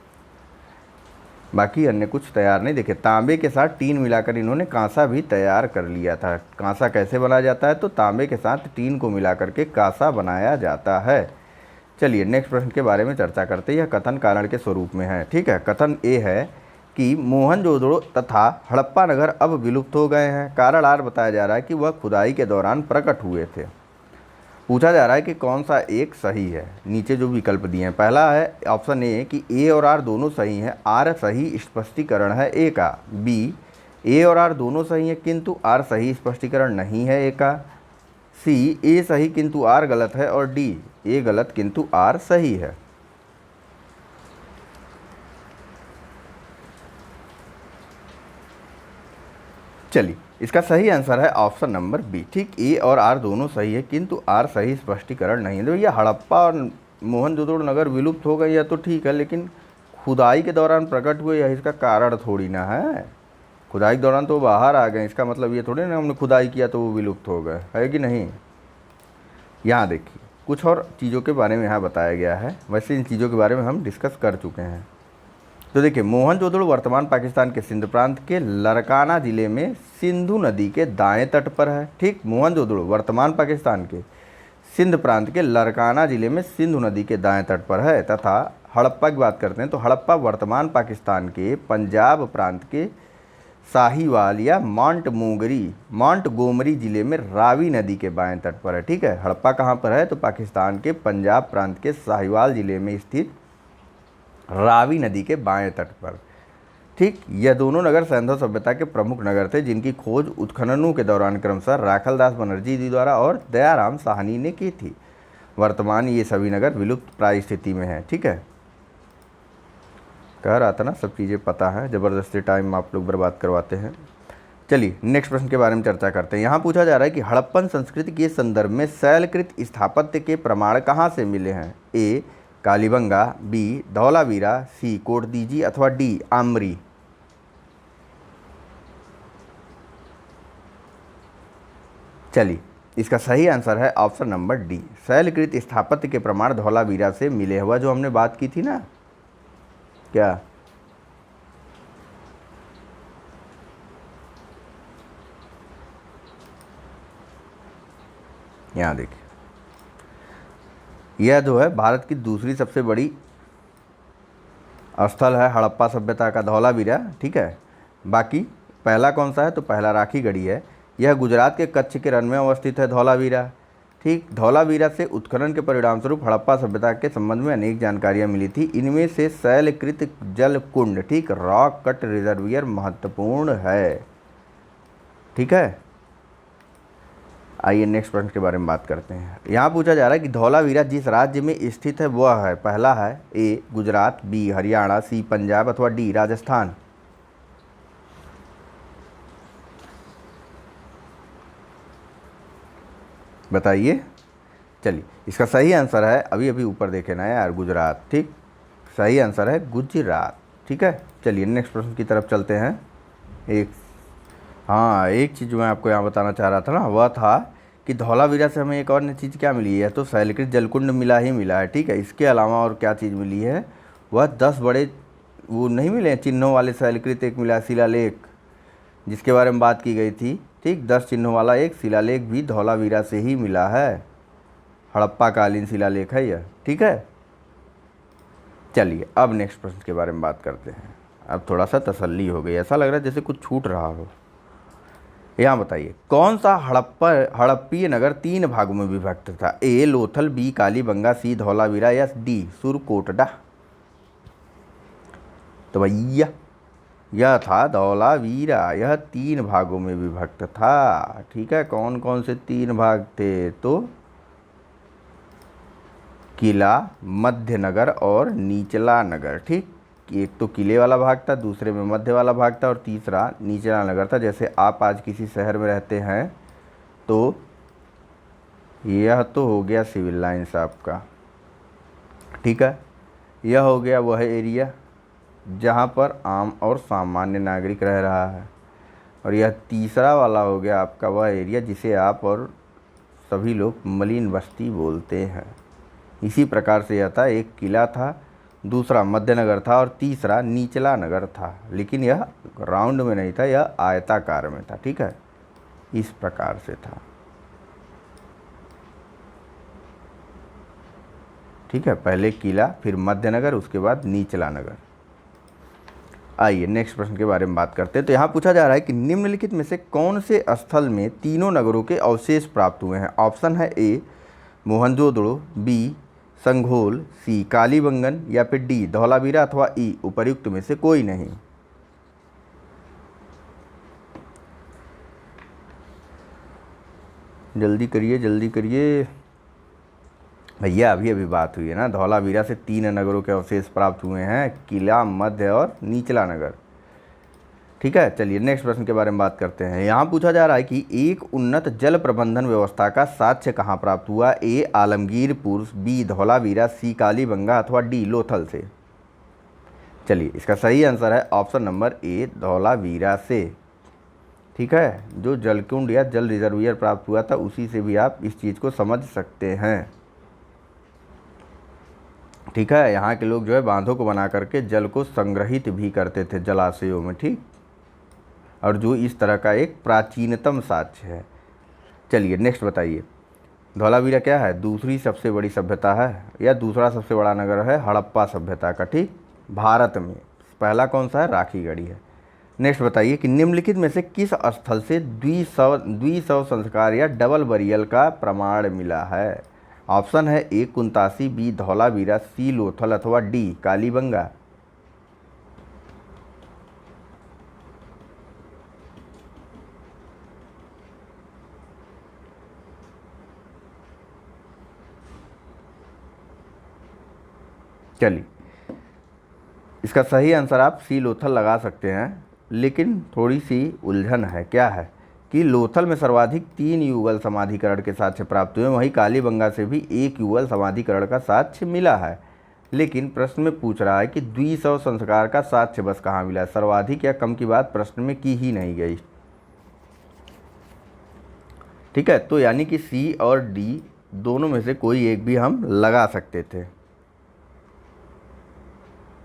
बाकी अन्य कुछ तैयार नहीं। देखिए, तांबे के साथ टीन मिलाकर इन्होंने कांसा भी तैयार कर लिया था। कांसा कैसे बनाया जाता है, तो तांबे के साथ टीन को मिलाकर के कांसा बनाया जाता है। चलिए नेक्स्ट प्रश्न के बारे में चर्चा करते हैं। यह कथन कारण के स्वरूप में है। ठीक है, कथन ए है कि मोहनजोदड़ो तथा हड़प्पा नगर अब विलुप्त हो गए हैं। कारण आर बताया जा रहा है कि वह खुदाई के दौरान प्रकट हुए थे। पूछा जा रहा है कि कौन सा एक सही है। नीचे जो विकल्प दिए हैं, पहला है ऑप्शन ए कि ए और आर दोनों सही हैं, आर सही स्पष्टीकरण है ए का। बी, ए और आर दोनों सही हैं किंतु आर सही स्पष्टीकरण नहीं है ए का। सी, ए सही किंतु आर गलत है। और डी, ए गलत किंतु आर सही है। चलिए, इसका सही आंसर है ऑप्शन नंबर बी। ठीक, ए और आर दोनों सही है किंतु आर सही स्पष्टीकरण नहीं है। तो ये हड़प्पा और मोहनजोदड़ो नगर विलुप्त हो गई है तो ठीक है, लेकिन खुदाई के दौरान प्रकट हुए यह इसका कारण थोड़ी ना है। खुदाई के दौरान तो बाहर आ गए, इसका मतलब ये थोड़ी ना हमने खुदाई किया तो वो विलुप्त हो गए, है कि नहीं। यहाँ देखिए कुछ और चीज़ों के बारे में यहाँ बताया गया है। वैसे इन चीज़ों के बारे में हम डिस्कस कर चुके हैं। तो देखिए, मोहनजोदड़ो वर्तमान पाकिस्तान के सिंध प्रांत के लरकाना ज़िले में सिंधु नदी के दाएं तट पर है। ठीक, मोहनजोदड़ो वर्तमान पाकिस्तान के सिंध प्रांत के लरकाना ज़िले में सिंधु नदी के दाएं तट पर है। तथा हड़प्पा की बात करते हैं तो हड़प्पा वर्तमान पाकिस्तान के पंजाब प्रांत के साहिवाल या मोंटगोमरी ज़िले में रावी नदी के बाएं तट पर है। ठीक है, हड़प्पा कहाँ पर है, तो पाकिस्तान के पंजाब प्रांत के साहिवाल ज़िले में स्थित रावी नदी के बाएं तट पर। ठीक, यह दोनों नगर सैंधव सभ्यता के प्रमुख नगर थे जिनकी खोज उत्खननों के दौरान क्रमशः राखलदास बनर्जी जी द्वारा और दयाराम साहनी ने की थी। वर्तमान ये सभी नगर विलुप्त प्राय स्थिति में हैं। ठीक है, कह रहा था ना सब चीज़ें पता है, ज़बरदस्ती टाइम आप लोग बर्बाद करवाते हैं। चलिए नेक्स्ट प्रश्न के बारे में चर्चा करते हैं। यहाँ पूछा जा रहा है कि हड़प्पन संस्कृति के संदर्भ में शैलकृत स्थापत्य के प्रमाण कहाँ से मिले हैं। ए, कालीबंगा, बी, धौलावीरा, सी, कोटदीजी अथवा डी, आमरी। चलिए, इसका सही आंसर है ऑप्शन नंबर डी, शैलकृत स्थापत्य के प्रमाण धौलावीरा से मिले हुआ, जो हमने बात की थी ना। क्या यहाँ देखिए, यह जो है भारत की दूसरी सबसे बड़ी स्थल है हड़प्पा सभ्यता का, धौलावीरा। ठीक है, बाकी पहला कौन सा है, तो पहला राखीगढ़ी है। यह गुजरात के कच्छ के रण में अवस्थित है धौलावीरा। ठीक, धौलावीरा से उत्खनन के परिणामस्वरूप हड़प्पा सभ्यता के संबंध में अनेक जानकारियाँ मिली थी। इनमें से शैलकृत जल कुंड, ठीक, रॉक कट रिजर्वियर महत्वपूर्ण है। ठीक है, आइए नेक्स्ट प्रश्न के बारे में बात करते हैं। यहाँ पूछा जा रहा है कि धौलावीरा जिस राज्य में स्थित है वह है, पहला है ए गुजरात, बी हरियाणा, सी पंजाब अथवा डी राजस्थान। बताइए। चलिए, इसका सही आंसर है, अभी अभी ऊपर देखे ना यार, गुजरात। ठीक, सही आंसर है गुजरात। ठीक है, चलिए नेक्स्ट प्रश्न की तरफ चलते हैं। एक चीज़ मैं आपको यहाँ बताना चाह रहा था ना, वह था कि धौलावीरा से हमें एक और नई चीज़ क्या मिली है, तो शैलकृत जलकुंड मिला ही मिला है। ठीक है, इसके अलावा और क्या चीज़ मिली है, वह 10 बड़े वो नहीं मिले चिन्हों वाले शैलकृत, एक मिला शिलालेख जिसके बारे में बात की गई थी। ठीक, 10 चिन्हों वाला एक शिलालेख भी धौलावीरा से ही मिला है, हड़प्पा कालीन शिलालेख है यह। ठीक है, चलिए अब नेक्स्ट प्रश्न के बारे में बात करते हैं। अब थोड़ा सा तसल्ली हो गई, ऐसा लग रहा है जैसे कुछ छूट रहा हो। यहाँ बताइए कौन सा हड़प्पीय नगर 3 भागों में विभक्त था? ए लोथल, बी कालीबंगा, सी धौलावीरा या डी सुरकोटडा? तो भैया यह था धौलावीरा, यह 3 भागों में विभक्त था। ठीक है, कौन कौन से 3 भाग थे? तो किला, मध्य नगर और निचला नगर। ठीक, एक तो किले वाला भाग था, दूसरे में मध्य वाला भाग था और तीसरा निचला नगर था। जैसे आप आज किसी शहर में रहते हैं तो यह तो हो गया सिविल लाइंस आपका, ठीक है, यह हो गया वह एरिया जहाँ पर आम और सामान्य नागरिक रह रहा है, और यह तीसरा वाला हो गया आपका वह एरिया जिसे आप और सभी लोग मलिन बस्ती बोलते हैं। इसी प्रकार से यह था, एक किला था, दूसरा मध्य नगर था और तीसरा निचला नगर था। लेकिन यह राउंड में नहीं था, यह आयताकार में था। ठीक है, इस प्रकार से था। ठीक है, पहले किला, फिर मध्य नगर, उसके बाद निचला नगर। आइए नेक्स्ट प्रश्न के बारे में बात करते हैं। तो यहाँ पूछा जा रहा है कि निम्नलिखित में से कौन से स्थल में तीनों नगरों के अवशेष प्राप्त हुए हैं? ऑप्शन है ए मोहनजोदड़ो, बी संघोल, सी कालीबंगन या फिर डी धौलावीरा अथवा ई उपर्युक्त में से कोई नहीं। जल्दी करिए जल्दी करिए भैया, अभी अभी बात हुई है ना, धौलावीरा से 3 नगरों के अवशेष प्राप्त हुए हैं, किला, मध्य और निचला नगर। ठीक है, चलिए नेक्स्ट प्रश्न के बारे में बात करते हैं। यहाँ पूछा जा रहा है कि एक उन्नत जल प्रबंधन व्यवस्था का साक्ष्य कहाँ प्राप्त हुआ? ए आलमगीरपुर, बी धौलावीरा, सी कालीबंगा अथवा डी लोथल से? चलिए इसका सही आंसर है ऑप्शन नंबर ए धौलावीरा से। ठीक है, जो जलकुंड या जल रिजर्वियर प्राप्त हुआ था उसी से भी आप इस चीज़ को समझ सकते हैं। ठीक है, यहाँ के लोग जो है बांधों को बना करके जल को संग्रहित भी करते थे जलाशयों में। ठीक, और जो इस तरह का एक प्राचीनतम साक्ष्य है। चलिए नेक्स्ट बताइए, धौलावीरा क्या है? दूसरी सबसे बड़ी सभ्यता है या दूसरा सबसे बड़ा नगर है हड़प्पा सभ्यता का। ठीक, भारत में पहला कौन सा है? राखीगढ़ी है। नेक्स्ट बताइए कि निम्नलिखित में से किस स्थल से द्विशव संस्कार या डबल बरियल का प्रमाण मिला है? ऑप्शन है ए कुंतासी, बी धौलावीरा, सी लोथल अथवा डी कालीबंगा। चलिए इसका सही आंसर आप सी लोथल लगा सकते हैं, लेकिन थोड़ी सी उलझन है। क्या है कि लोथल में सर्वाधिक 3 युगल समाधिकरण के साक्ष्य प्राप्त हुए, वहीं कालीबंगा से भी 1 युगल समाधिकरण का साक्ष्य मिला है। लेकिन प्रश्न में पूछ रहा है कि द्विशव संस्कार का साक्ष्य बस कहाँ मिला है, सर्वाधिक या कम की बात प्रश्न में की ही नहीं गई। ठीक है, तो यानी कि सी और डी दोनों में से कोई एक भी हम लगा सकते थे।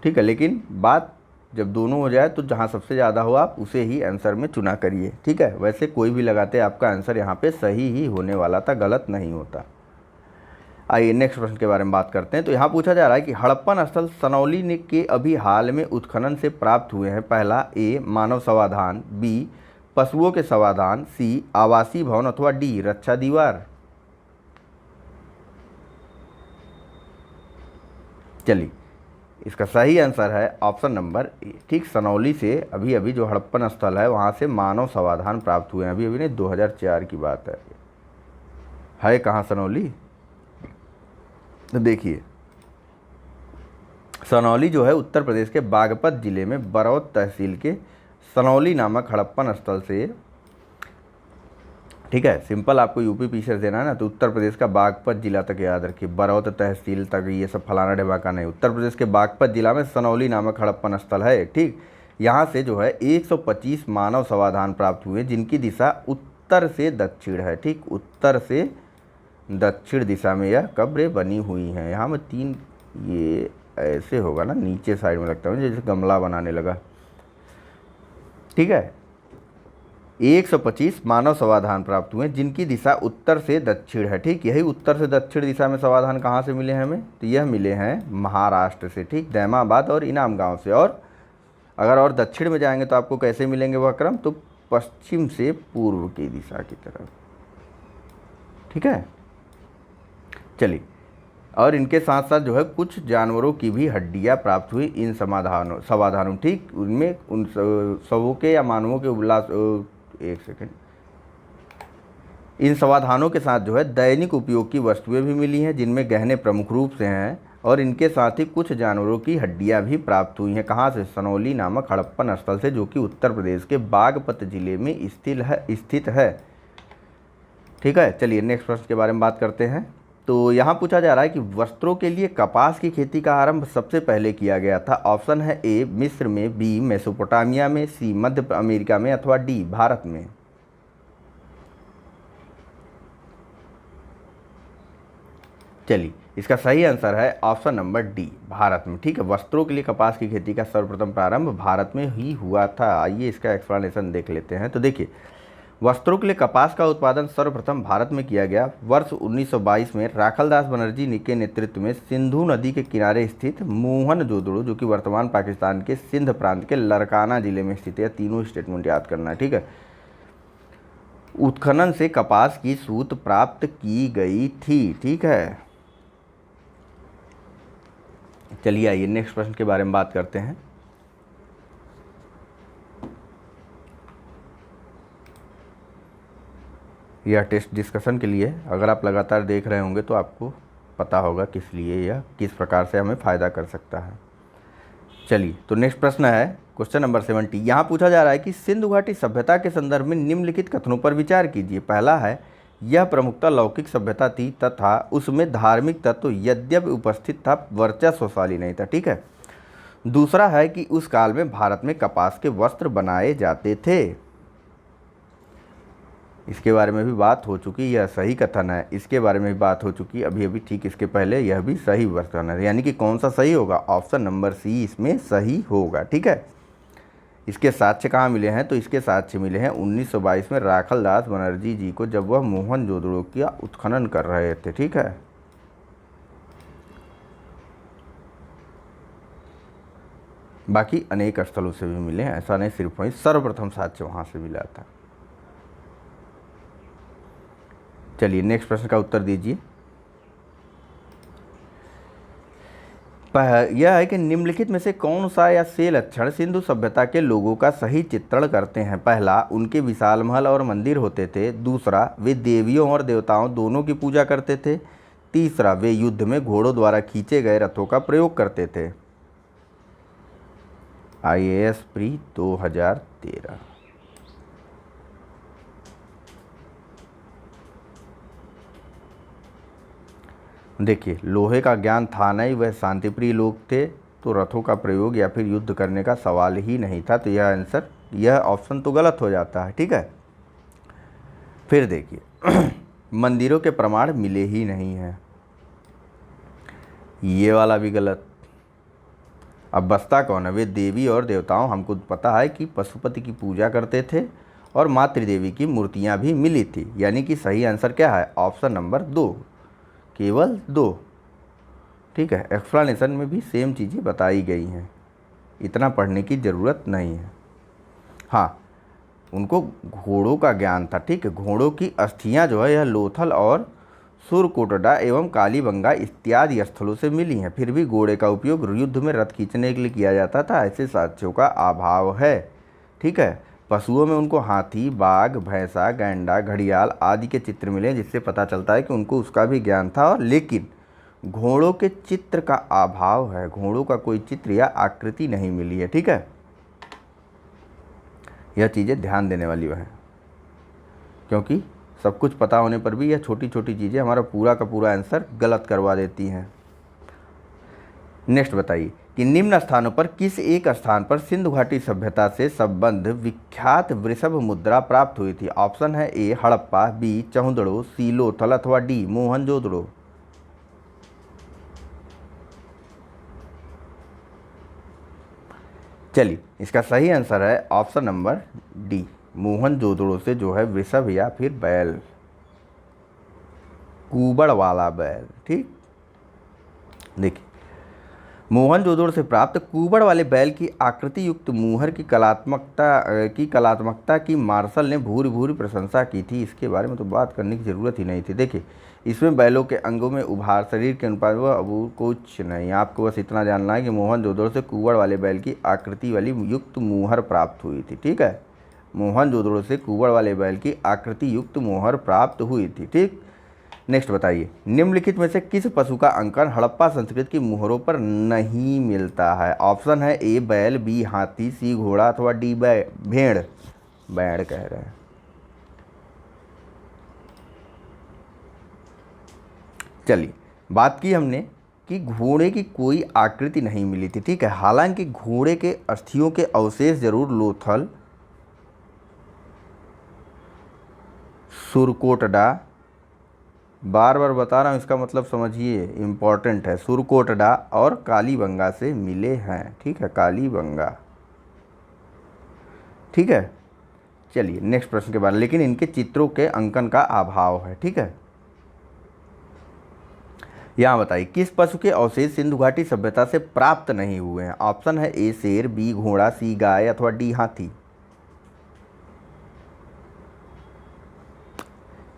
ठीक है, लेकिन बात जब दोनों हो जाए तो जहाँ सबसे ज़्यादा हो आप उसे ही आंसर में चुना करिए। ठीक है, वैसे कोई भी लगाते आपका आंसर यहाँ पे सही ही होने वाला था, गलत नहीं होता। आइए नेक्स्ट प्रश्न के बारे में बात करते हैं। तो यहाँ पूछा जा रहा है कि हड़प्पन स्थल सनौली ने के अभी हाल में उत्खनन से प्राप्त हुए हैं। पहला ए मानव समाधान, बी पशुओं के समाधान, सी आवासीय भवन अथवा डी रक्षा दीवार। चलिए इसका सही आंसर है ऑप्शन नंबर ए। ठीक, सनौली से अभी अभी जो हड़प्पन स्थल है वहाँ से मानव समाधान प्राप्त हुए हैं, अभी अभी नहीं, 2004 की बात है कहाँ सनौली? तो देखिए सनौली जो है उत्तर प्रदेश के बागपत जिले में बरौत तहसील के सनौली नामक हड़प्पन स्थल से। ठीक है, सिंपल आपको यूपी पीछे देना है ना, तो उत्तर प्रदेश का बागपत जिला तक याद रखिए, बरौत तहसील तक, ये सब फलाना ढिमाका नहीं। उत्तर प्रदेश के बागपत जिला में सनौली नामक हड़प्पन स्थल है। ठीक, यहाँ से जो है 125 मानव समाधान प्राप्त हुए जिनकी दिशा उत्तर से दक्षिण है। ठीक, उत्तर से दक्षिण दिशा में यह कब्रें बनी हुई हैं। यहाँ में 3 ये ऐसे होगा ना, नीचे साइड में लगता है जैसे गमला बनाने लगा। ठीक है, 125 मानव समाधान प्राप्त हुए जिनकी दिशा उत्तर से दक्षिण है। ठीक, यही उत्तर से दक्षिण दिशा में समाधान कहाँ से मिले हैं हमें? तो यह मिले हैं महाराष्ट्र से। ठीक, दैमाबाद और इनाम गांव से। और अगर और दक्षिण में जाएंगे तो आपको कैसे मिलेंगे वह क्रम? तो पश्चिम से पूर्व की दिशा की तरफ। ठीक है, चलिए। और इनके साथ साथ जो है कुछ जानवरों की भी हड्डियां प्राप्त हुई इन समाधानों। ठीक, उनमें उन शवों के या मानवों के उल्लास, एक सेकेंड, इन समाधानों के साथ जो है दैनिक उपयोग की वस्तुएं भी मिली हैं, जिनमें गहने प्रमुख रूप से हैं। और इनके साथ ही कुछ जानवरों की हड्डियां भी प्राप्त हुई हैं। कहाँ से? सनौली नामक हड़प्पन स्थल से, जो कि उत्तर प्रदेश के बागपत जिले में स्थित है। ठीक है, चलिए नेक्स्ट प्रश्न के बारे में बात करते हैं। तो यहाँ पूछा जा रहा है कि वस्त्रों के लिए कपास की खेती का आरंभ सबसे पहले किया गया था। ऑप्शन है ए मिस्र में, बी मेसोपोटामिया में, सी मध्य अमेरिका में, अथवा डी भारत में। चलिए, इसका सही आंसर है ऑप्शन नंबर डी, भारत में। ठीक है, वस्त्रों के लिए कपास की खेती का सर्वप्रथम प्रारंभ भारत में ही हुआ था। आइए इसका एक्सप्लेनेशन देख लेते हैं। तो देखिए, वस्त्रों के लिए कपास का उत्पादन सर्वप्रथम भारत में किया गया वर्ष 1922 में राखलदास बनर्जी के नेतृत्व में सिंधु नदी के किनारे स्थित मोहनजोदड़ो, जो कि वर्तमान पाकिस्तान के सिंध प्रांत के लरकाना जिले में स्थित है। तीनों स्टेटमेंट याद करना है। ठीक है, उत्खनन से कपास की सूत प्राप्त की गई थी। ठीक है, चलिए आइए नेक्स्ट प्रश्न के बारे में बात करते हैं। यह टेस्ट डिस्कशन के लिए, अगर आप लगातार देख रहे होंगे तो आपको पता होगा किस लिए या किस प्रकार से हमें फ़ायदा कर सकता है। चलिए, तो नेक्स्ट प्रश्न है क्वेश्चन नंबर 70। यहाँ पूछा जा रहा है कि सिंधु घाटी सभ्यता के संदर्भ में निम्नलिखित कथनों पर विचार कीजिए। पहला है, यह प्रमुखतः लौकिक सभ्यता थी तथा उसमें धार्मिक तत्व यद्यपि उपस्थित था, वर्चस्वशाली नहीं था। ठीक है। दूसरा है कि उस काल में भारत में कपास के वस्त्र बनाए जाते थे। इसके बारे में भी बात हो चुकी, यह सही कथन है। इसके बारे में भी बात हो चुकी अभी अभी, ठीक इसके पहले, यह भी सही कथन है। यानी कि कौन सा सही होगा? ऑप्शन नंबर सी इसमें सही होगा। ठीक है, इसके साक्ष्य कहाँ मिले हैं? तो इसके साक्ष्य मिले हैं 1922 में राखलदास बनर्जी जी को, जब वह मोहनजोदड़ो का उत्खनन कर रहे थे। ठीक है, बाकी अनेक स्थलों से भी मिले हैं, ऐसा नहीं सिर्फ वहीं सर्वप्रथम साक्ष्य वहाँ से मिला था। चलिए नेक्स्ट प्रश्न का उत्तर दीजिए। यह है कि निम्नलिखित में से कौन सा या से लक्षण सिंधु सभ्यता के लोगों का सही चित्रण करते हैं? पहला, उनके विशाल महल और मंदिर होते थे। दूसरा, वे देवियों और देवताओं दोनों की पूजा करते थे। तीसरा, वे युद्ध में घोड़ों द्वारा खींचे गए रथों का प्रयोग करते थे। IAS pre 2013। देखिए, लोहे का ज्ञान था नहीं, वह शांतिप्रिय लोग थे, तो रथों का प्रयोग या फिर युद्ध करने का सवाल ही नहीं था। तो यह आंसर, यह ऑप्शन तो गलत हो जाता है। ठीक है, फिर देखिए मंदिरों के प्रमाण मिले ही नहीं हैं, ये वाला भी गलत। अब बस्ता कौन है? वे देवी और देवताओं, हमको पता है कि पशुपति की पूजा करते थे और माँ त्रिदेवी की मूर्तियाँ भी मिली थी। यानी कि सही आंसर क्या है? ऑप्शन नंबर 2, केवल 2। ठीक है, एक्सप्लेनेशन में भी सेम चीज़ें बताई गई हैं, इतना पढ़ने की ज़रूरत नहीं है। हाँ, उनको घोड़ों का ज्ञान था। ठीक है, घोड़ों की अस्थियां जो है यह लोथल और सुरकोटडा एवं कालीबंगा इत्यादि स्थलों से मिली हैं। फिर भी घोड़े का उपयोग युद्ध में रथ खींचने के लिए किया जाता था, ऐसे साक्ष्यों का अभाव है। ठीक है, पशुओं में उनको हाथी, बाघ, भैंसा, गैंडा, घड़ियाल आदि के चित्र मिले, जिससे पता चलता है कि उनको उसका भी ज्ञान था। और लेकिन घोड़ों के चित्र का अभाव है, घोड़ों का कोई चित्र या आकृति नहीं मिली है। ठीक है, यह चीज़ें ध्यान देने वाली है, क्योंकि सब कुछ पता होने पर भी यह छोटी छोटी चीज़ें हमारा पूरा का पूरा आंसर गलत करवा देती हैं। नेक्स्ट बताइए कि निम्न स्थानों पर किस एक स्थान पर सिंधु घाटी सभ्यता से संबद्ध विख्यात वृषभ मुद्रा प्राप्त हुई थी? ऑप्शन है ए हड़प्पा, बी चौदड़ो, सी लोथल, अथवा डी मोहनजोदड़ो। चलिए, इसका सही आंसर है ऑप्शन नंबर डी, मोहनजोदड़ो से जो है वृषभ या फिर बैल, कुबड़ वाला बैल। ठीक, देखिए, मोहनजोदड़ो से प्राप्त कुबड़ वाले बैल की आकृति युक्त मुहर की कलात्मकता की मार्शल ने भूरी भूरी प्रशंसा की थी। इसके बारे में तो बात करने की ज़रूरत ही नहीं थी। देखिए, इसमें बैलों के अंगों में उभार, शरीर के अनुपात व अब कुछ नहीं, आपको बस इतना जानना है कि मोहनजोदड़ो से कुबड़ वाले बैल की आकृति वाली युक्त मुहर प्राप्त हुई थी। ठीक है, मोहनजोदड़ो से कुबड़ वाले बैल की आकृति युक्त मुहर प्राप्त हुई थी। ठीक, नेक्स्ट बताइए, निम्नलिखित में से किस पशु का अंकन हड़प्पा संस्कृति की मुहरों पर नहीं मिलता है? ऑप्शन है ए बैल, बी हाथी, सी घोड़ा अथवा डी भेड़। बैड़ कह रहे हैं। चलिए, बात की हमने कि घोड़े की कोई आकृति नहीं मिली थी। ठीक है, हालांकि घोड़े के अस्थियों के अवशेष जरूर लोथल, सुरकोटडा, बार बार बता रहा हूँ, इसका मतलब समझिए, इम्पॉर्टेंट है, सुरकोटडा और कालीबंगा से मिले हैं। ठीक है, कालीबंगा। ठीक है, चलिए नेक्स्ट प्रश्न के बारे, लेकिन इनके चित्रों के अंकन का अभाव है। ठीक है, यहाँ बताइए, किस पशु के अवशेष सिंधु घाटी सभ्यता से प्राप्त नहीं हुए हैं? ऑप्शन है ए शेर, बी घोड़ा, सी गाय अथवा डी हाथी।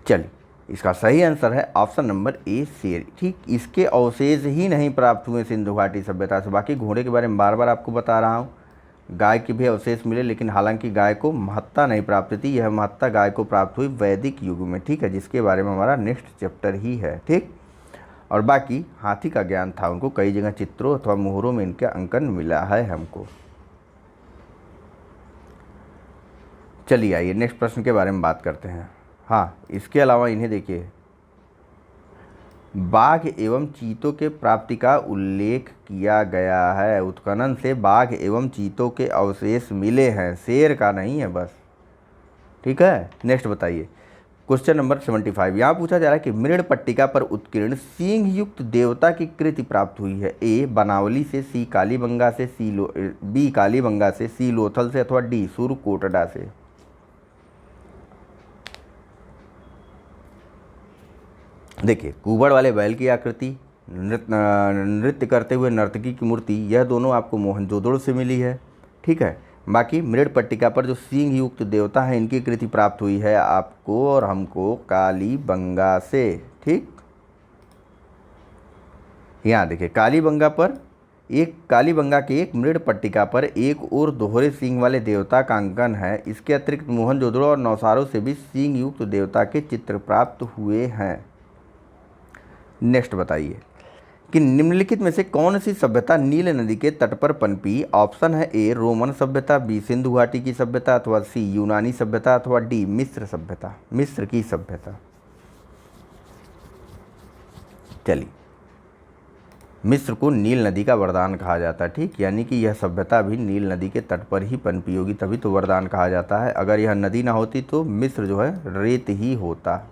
चलिए, इसका सही आंसर है ऑप्शन नंबर ए शेर। ठीक, इसके अवशेष ही नहीं प्राप्त हुए सिंधु घाटी सभ्यता से। बाकी घोड़े के बारे में बार बार आपको बता रहा हूँ, गाय के भी अवशेष मिले, लेकिन हालांकि गाय को महत्ता नहीं प्राप्त थी। यह महत्ता गाय को प्राप्त हुई वैदिक युग में। ठीक है, जिसके बारे में हमारा नेक्स्ट चैप्टर ही है। ठीक, और बाकी हाथी का ज्ञान था उनको, कई जगह चित्रों अथवा मुहरों में इनका अंकन मिला है हमको। चलिए आइए नेक्स्ट प्रश्न के बारे में बात करते हैं। हाँ, इसके अलावा इन्हें देखिए, बाघ एवं चीतों के प्राप्ति का उल्लेख किया गया है। उत्खनन से बाघ एवं चीतों के अवशेष मिले हैं, शेर का नहीं है बस। ठीक है, नेक्स्ट बताइए, क्वेश्चन नंबर 75। यहाँ पूछा जा रहा है कि मृण पट्टिका पर उत्कीर्ण सींग युक्त देवता की कृति प्राप्त हुई है। ए बनावली से, सी कालीबंगा से, बी कालीबंगा से, सी लोथल से अथवा डी सुरकोटडा से। देखिए, कुबड़ वाले बैल की आकृति, नृत्य करते हुए नर्तकी की मूर्ति, यह दोनों आपको मोहनजोदड़ो से मिली है। ठीक है, बाकी मृण पट्टिका पर जो सींग युक्त देवता है, इनकी कृति प्राप्त हुई है आपको और हमको कालीबंगा से। ठीक, यहाँ देखिए, कालीबंगा के एक मृण पट्टिका पर एक और दोहरे सींग वाले देवता का अंकन है। इसके अतिरिक्त मोहनजोदड़ो और नौसारों से भी सींग युक्त देवता के चित्र प्राप्त हुए हैं। नेक्स्ट बताइए कि निम्नलिखित में से कौन सी सभ्यता नील नदी के तट पर पनपी? ऑप्शन है ए रोमन सभ्यता, बी सिंधु घाटी की सभ्यता अथवा सी यूनानी सभ्यता अथवा डी मिस्र सभ्यता, मिस्र की सभ्यता। चलिए, मिस्र को नील नदी का वरदान कहा जाता है। ठीक, यानी कि यह सभ्यता भी नील नदी के तट पर ही पनपी होगी, तभी तो वरदान कहा जाता है। अगर यह नदी ना होती तो मिस्र जो है रेत ही होता।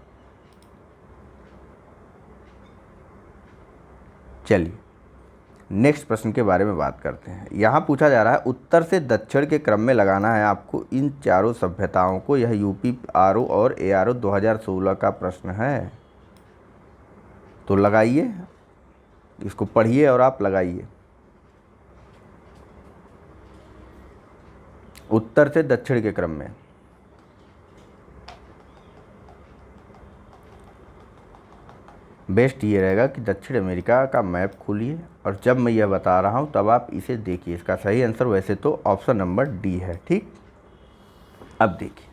चलिए नेक्स्ट प्रश्न के बारे में बात करते हैं। यहाँ पूछा जा रहा है, उत्तर से दक्षिण के क्रम में लगाना है आपको इन चारों सभ्यताओं को। यह यूपी आरओ और एआरओ 2016 का प्रश्न है, तो लगाइए, इसको पढ़िए और आप लगाइए। उत्तर से दक्षिण के क्रम में। बेस्ट ये रहेगा कि दक्षिण अमेरिका का मैप खोलिए और जब मैं यह बता रहा हूँ तब आप इसे देखिए। इसका सही आंसर वैसे तो ऑप्शन नंबर डी है। ठीक, अब देखिए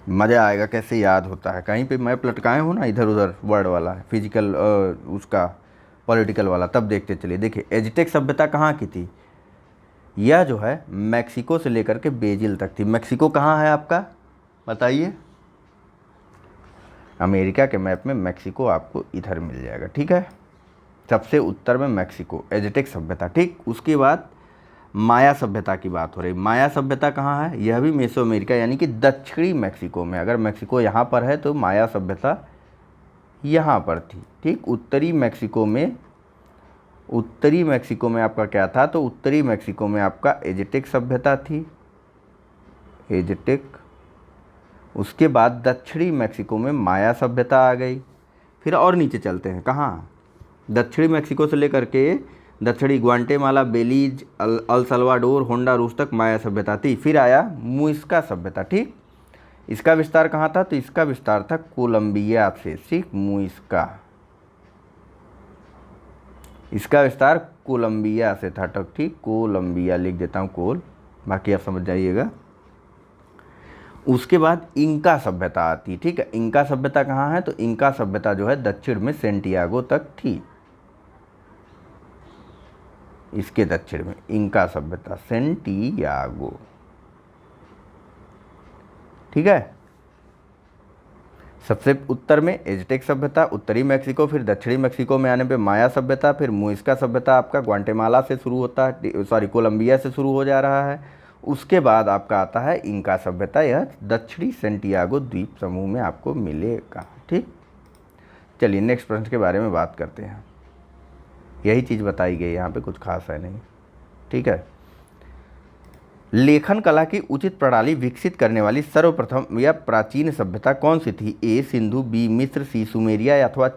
मज़ा आएगा कैसे याद होता है। कहीं पे मैप लटकाए हो ना इधर उधर वर्ड वाला, फिजिकल उसका पॉलिटिकल वाला, तब देखते चलिए। देखिए, एज़टेक सभ्यता कहाँ की थी? यह जो है मैक्सिको से लेकर के ब्राज़ील तक थी। मैक्सिको कहाँ है आपका, बताइए? अमेरिका के मैप में मैक्सिको आपको इधर मिल जाएगा। ठीक है, सबसे उत्तर में मैक्सिको, एज़टेक सभ्यता। ठीक, उसके बाद माया सभ्यता की बात हो रही। माया सभ्यता कहाँ है? यह भी मेसो अमेरिका यानी कि दक्षिणी मैक्सिको में। अगर मैक्सिको यहाँ पर है तो माया सभ्यता यहाँ पर थी। ठीक, उत्तरी मैक्सिको में आपका क्या था? तो उत्तरी मैक्सिको में आपका एज़टेक सभ्यता थी, एज़टेक। उसके बाद दक्षिणी मैक्सिको में माया सभ्यता आ गई। फिर और नीचे चलते हैं, कहाँ? दक्षिणी मैक्सिको से लेकर के दक्षिणी ग्वाटेमाला, बेलीज, अल सल्वाडोर, होंडा रूस तक माया सभ्यता थी। फिर आया मुइस्का सभ्यता। ठीक, इसका विस्तार कहाँ था? तो इसका विस्तार था कोलंबिया से। ठीक, मुइस्का, इसका विस्तार कोलंबिया से था। ठीक, कोलंबिया लिख देता हूँ कोल, बाकी आप समझ जाइएगा। उसके बाद इंका सभ्यता आती। ठीक है, इंका सभ्यता कहाँ है? तो इंका सभ्यता जो है दक्षिण में सेंटियागो तक थी। इसके दक्षिण में इंका सभ्यता सेंटियागो। ठीक है, सबसे उत्तर में एज़टेक सभ्यता, उत्तरी मैक्सिको, फिर दक्षिणी मैक्सिको में आने पे माया सभ्यता, फिर मुइस्का सभ्यता आपका ग्वाटेमाला से शुरू होता है, सॉरी कोलंबिया से शुरू हो जा रहा है। उसके बाद आपका आता है इंका सभ्यता, यह दक्षिणी सेंटियागो द्वीप समूह में आपको मिलेगा। ठीक, चलिए नेक्स्ट प्रश्न के बारे में बात करते हैं। यही चीज़ बताई गई, यहाँ पे कुछ खास है नहीं। ठीक है, लेखन कला की उचित प्रणाली विकसित करने वाली सर्वप्रथम या प्राचीन सभ्यता कौन सी थी? ए सिंधु, बी मिस्र, सी सुमेरिया या अथवा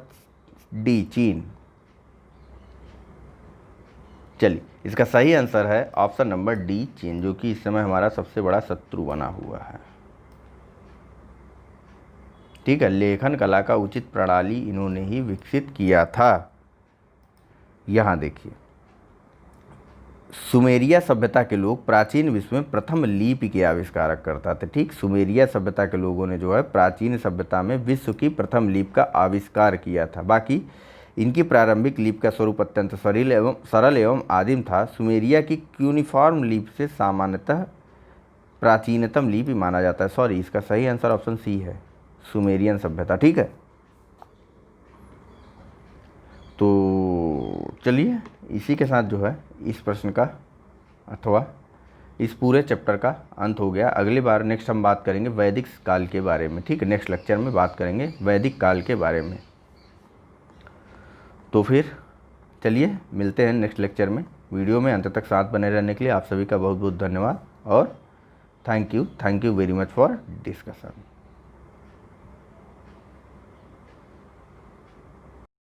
डी चीन। चलिए, इसका सही आंसर है ऑप्शन नंबर डी चीन, जो कि इस समय हमारा सबसे बड़ा शत्रु बना हुआ है। ठीक है, लेखन कला का उचित प्रणाली इन्होंने ही विकसित किया था। यहाँ देखिए, सुमेरिया सभ्यता के लोग प्राचीन विश्व में प्रथम लिपि के आविष्कारक करता थे। ठीक, सुमेरिया सभ्यता के लोगों ने जो है प्राचीन सभ्यता में विश्व की प्रथम लिपि का आविष्कार किया था। बाकी इनकी प्रारंभिक लिपि का स्वरूप अत्यंत सरल एवं आदिम था। सुमेरिया की क्यूनिफॉर्म लिपि से सामान्यतः प्राचीनतम लिपि माना जाता है। सॉरी, इसका सही आंसर ऑप्शन सी है, सुमेरियन सभ्यता। ठीक है, तो चलिए इसी के साथ जो है इस प्रश्न का अथवा इस पूरे चैप्टर का अंत हो गया। अगली बार नेक्स्ट हम बात करेंगे वैदिक काल के बारे में। ठीक है, नेक्स्ट लेक्चर में बात करेंगे वैदिक काल के बारे में। तो फिर चलिए मिलते हैं नेक्स्ट लेक्चर में। वीडियो में अंत तक साथ बने रहने के लिए आप सभी का बहुत बहुत धन्यवाद और thank you very much for discussion.